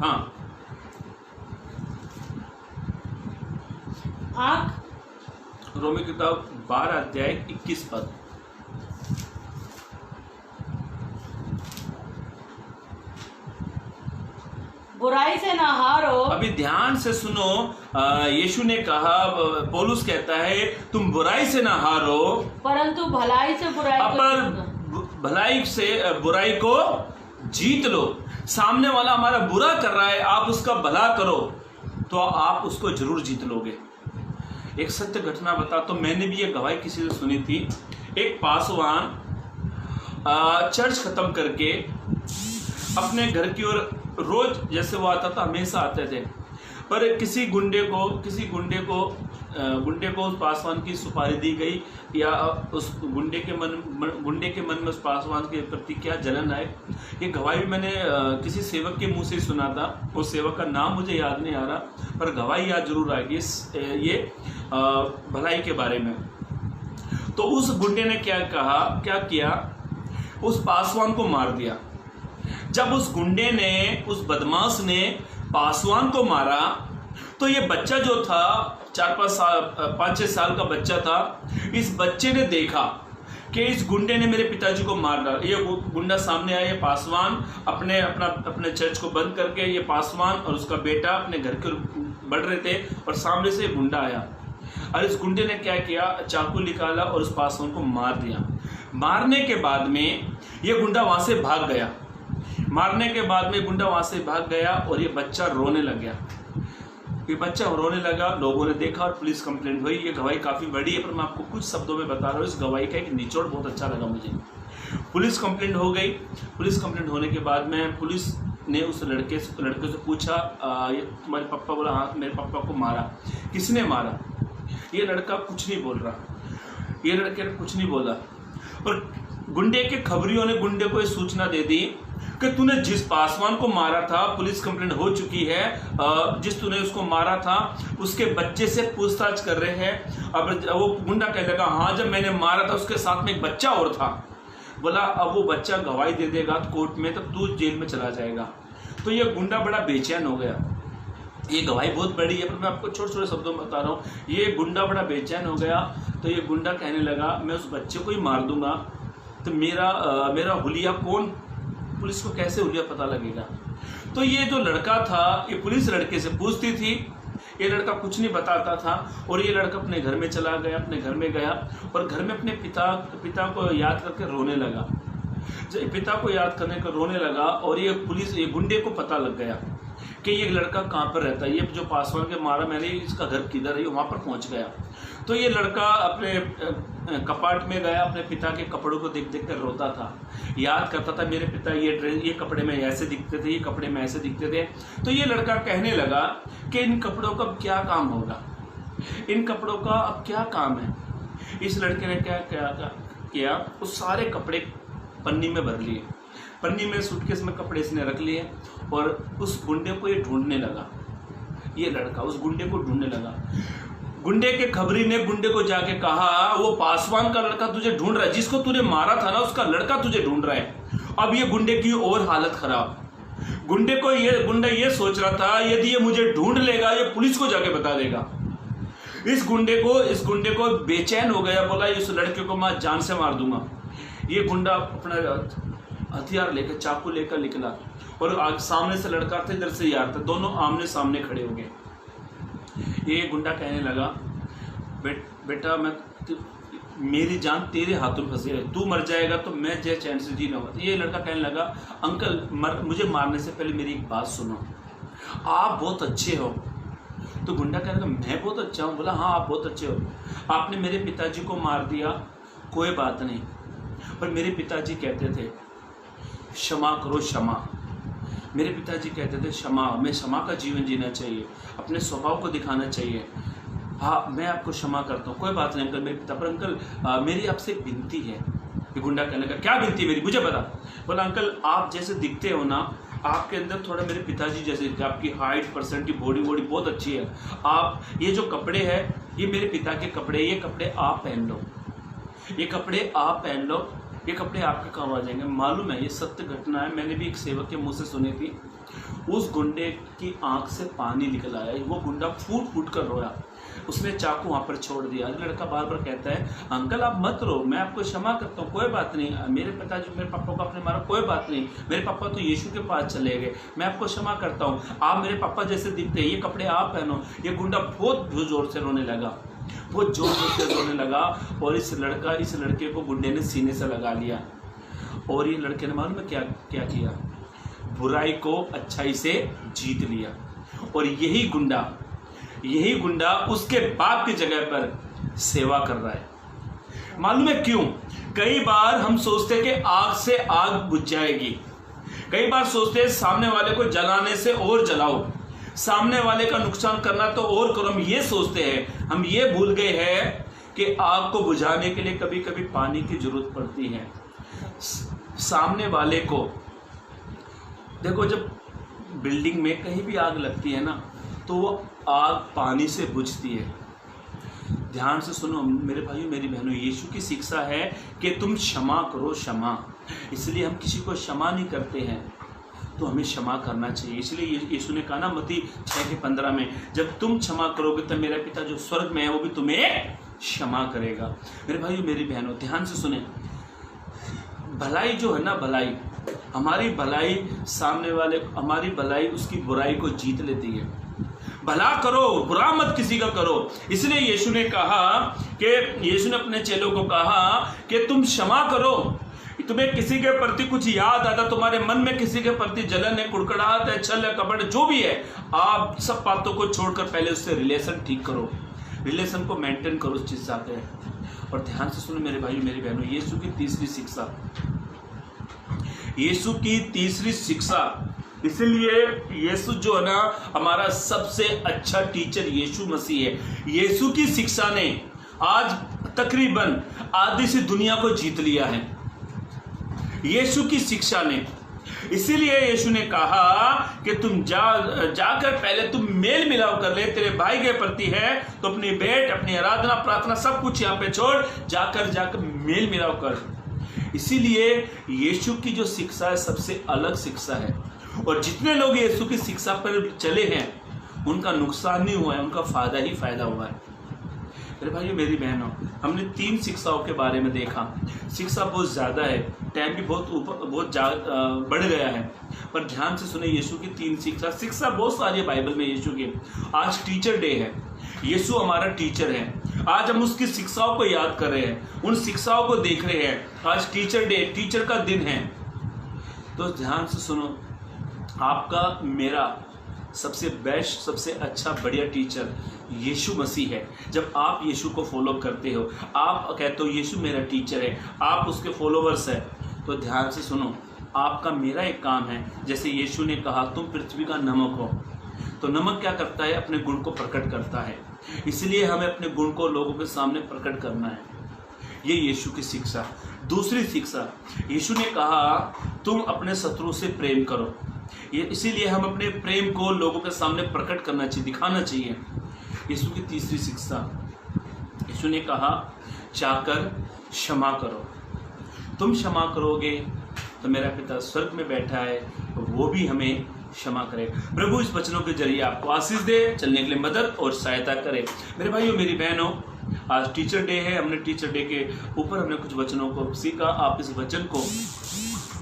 हाँ, रोमियो की किताब 12 अध्याय 21 पद।
बुराई से ना हारो।
अभी ध्यान से सुनो, यीशु ने कहा, पौलुस कहता है तुम बुराई से ना हारो,
परंतु भलाई से बुराई को
पर भलाई से बुराई को जीत लो। सामने वाला हमारा बुरा कर रहा है, आप उसका भला करो तो आप उसको जरूर जीत लोगे। एक सत्य घटना बता तो मैंने भी ये गवाही किसी से सुनी थी। एक पासवान चर्च खत्म करके अपने घर की ओर रोज जैसे वो आता था हमेशा आते थे, पर किसी गुंडे को उस पासवान की सुपारी दी गई, या उस गुंडे के मन में उस पासवान के प्रति क्या जलन आए। ये गवाही भी मैंने किसी सेवक के मुंह से सुना था। उस सेवक का नाम मुझे याद नहीं आ रहा, पर गवाही याद जरूर आएगी ये भलाई के बारे में। तो उस गुंडे ने क्या किया, उस पासवान को मार दिया। जब उस गुंडे ने, उस बदमाश ने पासवान को मारा, तो ये बच्चा जो था 5-6 साल का बच्चा था, इस बच्चे ने देखा कि इस गुंडे ने मेरे पिताजी को मार डाला। ये गुंडा सामने आया, ये पासवान अपने चर्च को बंद करके, ये पासवान और उसका बेटा अपने घर के बढ़ रहे थे और सामने से गुंडा आया और इस गुंडे ने क्या किया, चाकू निकाला और उस पासवान को मार दिया। मारने के बाद में ये गुंडा वहां से भाग गया। मारने के बाद में गुंडा वहां से भाग गया और ये बच्चा रोने लग गया। ये बच्चा रोने लगा, लोगों ने देखा और पुलिस कंप्लेंट हुई। ये गवाही काफ़ी बड़ी है, पर मैं आपको कुछ शब्दों में बता रहा हूँ। इस गवाही का एक निचोड़ बहुत अच्छा लगा मुझे। पुलिस कंप्लेंट हो गई। पुलिस कंप्लेंट होने के बाद में पुलिस ने उस लड़के से पूछा, ये तुम्हारे पापा? बोला हाँ, मेरे पापा को मारा। किसने मारा? ये लड़का कुछ नहीं बोल रहा। ये लड़के ने कुछ नहीं बोला। और गुंडे के खबरियों ने गुंडे को ये सूचना दे दी कि तूने जिस पासवान को मारा था, पुलिस कंप्लेंट हो चुकी है, जिस तूने उसको मारा था उसके बच्चे से पूछताछ कर रहे हैं। अब वो गुंडा कहने लगा हाँ, जब मैंने मारा था उसके साथ में एक बच्चा और था। बोला अब वो बच्चा गवाही दे देगा कोर्ट में तो तू जेल में चला जाएगा। तो ये गुंडा बड़ा बेचैन हो गया। ये गवाही बहुत बड़ी है, पर मैं आपको छोटे छोटे शब्दों में बता रहा हूँ। ये गुंडा बड़ा बेचैन हो गया। तो ये गुंडा कहने लगा मैं उस बच्चे को ही मार दूंगा तो मेरा हुलिया कौन, पुलिस को कैसे हुलिया पता लगेगा। तो ये जो लड़का था, ये पुलिस लड़के से पूछती थी, ये लड़का कुछ नहीं बताता था। और ये लड़का अपने घर में चला गया, अपने घर में गया और घर में अपने पिता को याद करके रोने लगा। जब पिता को याद करने का रोने लगा और ये गुंडे को पता लग गया कि ये लड़का कहाँ पर रहता है, ये जो पासवान के मारा मैंने, इसका घर किधर है, वहाँ पर पहुँच गया। तो ये लड़का अपने कपाट में गया, अपने पिता के कपड़ों को देख देख कर रोता था, याद करता था मेरे पिता ये कपड़े में ऐसे दिखते थे, ये कपड़े में ऐसे दिखते थे। तो ये लड़का कहने लगा कि इन कपड़ों का अब क्या काम होगा, इन कपड़ों का अब क्या काम है। इस लड़के ने क्या किया, वो सारे कपड़े पन्नी में भर लिए, पन्नी में सूटकेस में कपड़े इसने रख लिए और उस गुंडे को ये ढूंढने लगा। ये लड़का उस गुंडे को ढूंढने लगा। गुंडे के खबरी ने गुंडे को जाके कहा वो पासवान का लड़का तुझे ढूंढ रहा है, जिसको तूने मारा था ना उसका लड़का तुझे ढूंढ रहा है। अब ये गुंडे की और हालत खराब। गुंडा ये सोच रहा था यदि ये मुझे ढूंढ लेगा ये पुलिस को जाके बता देगा। इस गुंडे को बेचैन हो गया, बोला इस लड़के को मैं जान से मार दूंगा। ये गुंडा अपना हथियार लेकर, चाकू लेकर निकला और सामने से लड़का था, इधर से यार था, दोनों आमने सामने खड़े हो गए। ये गुंडा कहने लगा बेटा मेरी जान तेरे हाथों में फंसी है, तू मर जाएगा तो मैं जय चैन से जी लूंगा। तो ये लड़का कहने लगा अंकल मुझे मारने से पहले मेरी एक बात सुनो, आप बहुत अच्छे हो। तो गुंडा कहने लगा मैं बहुत अच्छा हूँ। बोला हाँ आप बहुत अच्छे हो, आपने मेरे पिताजी को मार दिया कोई बात नहीं, पर मेरे पिताजी कहते थे क्षमा करो क्षमा। मेरे पिताजी कहते थे क्षमा, मैं क्षमा का जीवन जीना चाहिए, अपने स्वभाव को दिखाना चाहिए। हाँ मैं आपको क्षमा करता हूँ, कोई बात नहीं अंकल मेरे पिता। पर अंकल मेरी आपसे एक विनती है। ये गुंडा कहने लगा क्या विनती मेरी, मुझे बता। बोला अंकल आप जैसे दिखते हो ना, आपके अंदर थोड़ा मेरे पिताजी जैसे दिखते, आपकी हाइट परसेंट की बॉडी बहुत अच्छी है। आप ये जो कपड़े हैं ये मेरे पिता के कपड़े, ये कपड़े आप पहन लो। ये कपड़े आप पहन लो, ये कपड़े आपके काम आ जाएंगे। मालूम है, ये सत्य घटना है, मैंने भी एक सेवक के मुंह से सुनी थी। उस गुंडे की आंख से पानी निकल आया, वो गुंडा फूट फूट कर रोया, उसने चाकू वहाँ पर छोड़ दिया। लड़का बार बार कहता है, अंकल आप मत रो, मैं आपको क्षमा करता हूँ, कोई बात नहीं, मेरे पिताजी मेरे पापा को आपने मारा, कोई बात नहीं, मेरे पापा तो यीशु के पास चले गए, मैं आपको क्षमा करता हूँ, आप मेरे पापा जैसे दिखते हैं, ये कपड़े आप पहनो। ये गुंडा बहुत जोर से रोने लगा, बहुत जोर से रोने लगा, और इस लड़के को गुंडे ने सीने से लगा लिया। और ये लड़के ने मालूम है क्या क्या किया, बुराई को अच्छाई से जीत लिया। और यही गुंडा उसके बाप की जगह पर सेवा कर रहा है। मालूम है क्यों? कई बार हम सोचते हैं कि आग से आग बुझ जाएगी, कई बार सोचते हैं सामने वाले को जलाने से और जलाओ, सामने वाले का नुकसान करना तो और करो। हम ये सोचते हैं, हम ये भूल गए हैं कि आग को बुझाने के लिए कभी कभी पानी की जरूरत पड़ती है। सामने वाले को देखो, जब बिल्डिंग में कहीं भी आग लगती है ना, तो वो आग पानी से बुझती है। ध्यान से सुनो मेरे भाइयों मेरी बहनों, यीशु की शिक्षा है कि तुम क्षमा करो, क्षमा। इसलिए हम किसी को क्षमा नहीं करते हैं, तो हमें क्षमा करना चाहिए। इसलिए यीशु ने कहा ना मत्ती 6:15 में, जब तुम क्षमा करोगे तब मेरा पिता जो स्वर्ग में है वो भी तुम्हें क्षमा करेगा। मेरे भाइयों मेरी बहनों ध्यान से सुने, भलाई जो है ना, भलाई हमारी भलाई, सामने वाले हमारी भलाई उसकी बुराई को जीत लेती है। भला करो, बुरा मत किसी का करो। इसलिए यीशु ने अपने चेलों को कहा कि तुम क्षमा करो। तुम्हें किसी के प्रति कुछ याद आता, तुम्हारे मन में किसी के प्रति जलन है, कुड़कुड़ाहट है, छल है, कपट जो भी है, आप सब बातों को छोड़कर पहले उससे रिलेशन ठीक करो, रिलेशन को मेंटेन करो उस चीज से। और ध्यान से सुनो मेरे भाई मेरी बहनों, यीशु की तीसरी शिक्षा, इसलिए यीशु जो है ना हमारा सबसे अच्छा टीचर यीशु मसीह है। यीशु की शिक्षा ने आज तकरीबन आधी सी दुनिया को जीत लिया है, यीशु की शिक्षा ने। इसीलिए यीशु ने कहा कि तुम जाकर पहले तुम मेल मिलाप कर ले, तेरे भाई के प्रति है तो अपनी भेंट, अपनी आराधना, प्रार्थना सब कुछ यहाँ पे छोड़, जाकर मेल मिलाप कर। इसीलिए यीशु की जो शिक्षा है सबसे अलग शिक्षा है, और जितने लोग यीशु की शिक्षा पर चले हैं उनका नुकसान नहीं हुआ है, उनका फायदा ही फायदा हुआ है। मेरे भाइयों मेरी बहनों, हमने 3 शिक्षाओं के बारे में देखा। शिक्षा बहुत ज़्यादा है, टाइम भी बहुत बढ़ गया है, पर ध्यान से सुने यीशु की 3 शिक्षा बहुत सारी है बाइबल में यीशु की। आज टीचर डे है, यीशु हमारा टीचर है, आज हम उसकी शिक्षाओं को याद कर रहे हैं, उन शिक्षाओं को देख रहे हैं। आज टीचर डे, टीचर का दिन है। तो ध्यान से सुनो, आपका मेरा सबसे बेस्ट, सबसे अच्छा, बढ़िया टीचर यीशु मसीह है। जब आप यीशु को फॉलो करते हो, आप कहते हो यीशु मेरा टीचर है, आप उसके फॉलोवर्स हैं, तो ध्यान से सुनो, आपका मेरा एक काम है, जैसे यीशु ने कहा तुम पृथ्वी का नमक हो, तो नमक क्या करता है? अपने गुण को प्रकट करता है। इसलिए हमें अपने गुण को लोगों के सामने प्रकट करना है। ये यीशु की शिक्षा। दूसरी शिक्षा, यीशु ने कहा तुम अपने शत्रु से प्रेम करो। ये इसीलिए हम अपने प्रेम को लोगों के सामने प्रकट करना चाहिए, दिखाना चाहिए। यीशु की तीसरी शिक्षा, यीशु ने कहा जाकर क्षमा करो। तुम क्षमा करोगे तो मेरा पिता स्वर्ग में बैठा है, वो भी हमें क्षमा करेगा। प्रभु इस वचनों के जरिए आपको आशीष दे, चलने के लिए मदद और सहायता करे। मेरे भाइयों मेरी बहनों, आज टीचर डे है, हमने टीचर डे के ऊपर हमने कुछ वचनों को सीखा। आप इस वचन को,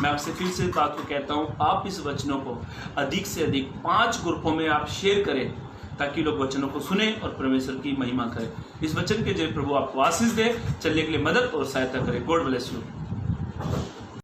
मैं आपसे फिर से बात को कहता हूँ, आप इस वचनों को अधिक से अधिक 5 ग्रुपों में आप शेयर करें, ताकि लोग वचनों को सुने और परमेश्वर की महिमा करें। इस वचन के जरिए प्रभु आपको आशीष दे, चलने के लिए मदद और सहायता करे। God bless you.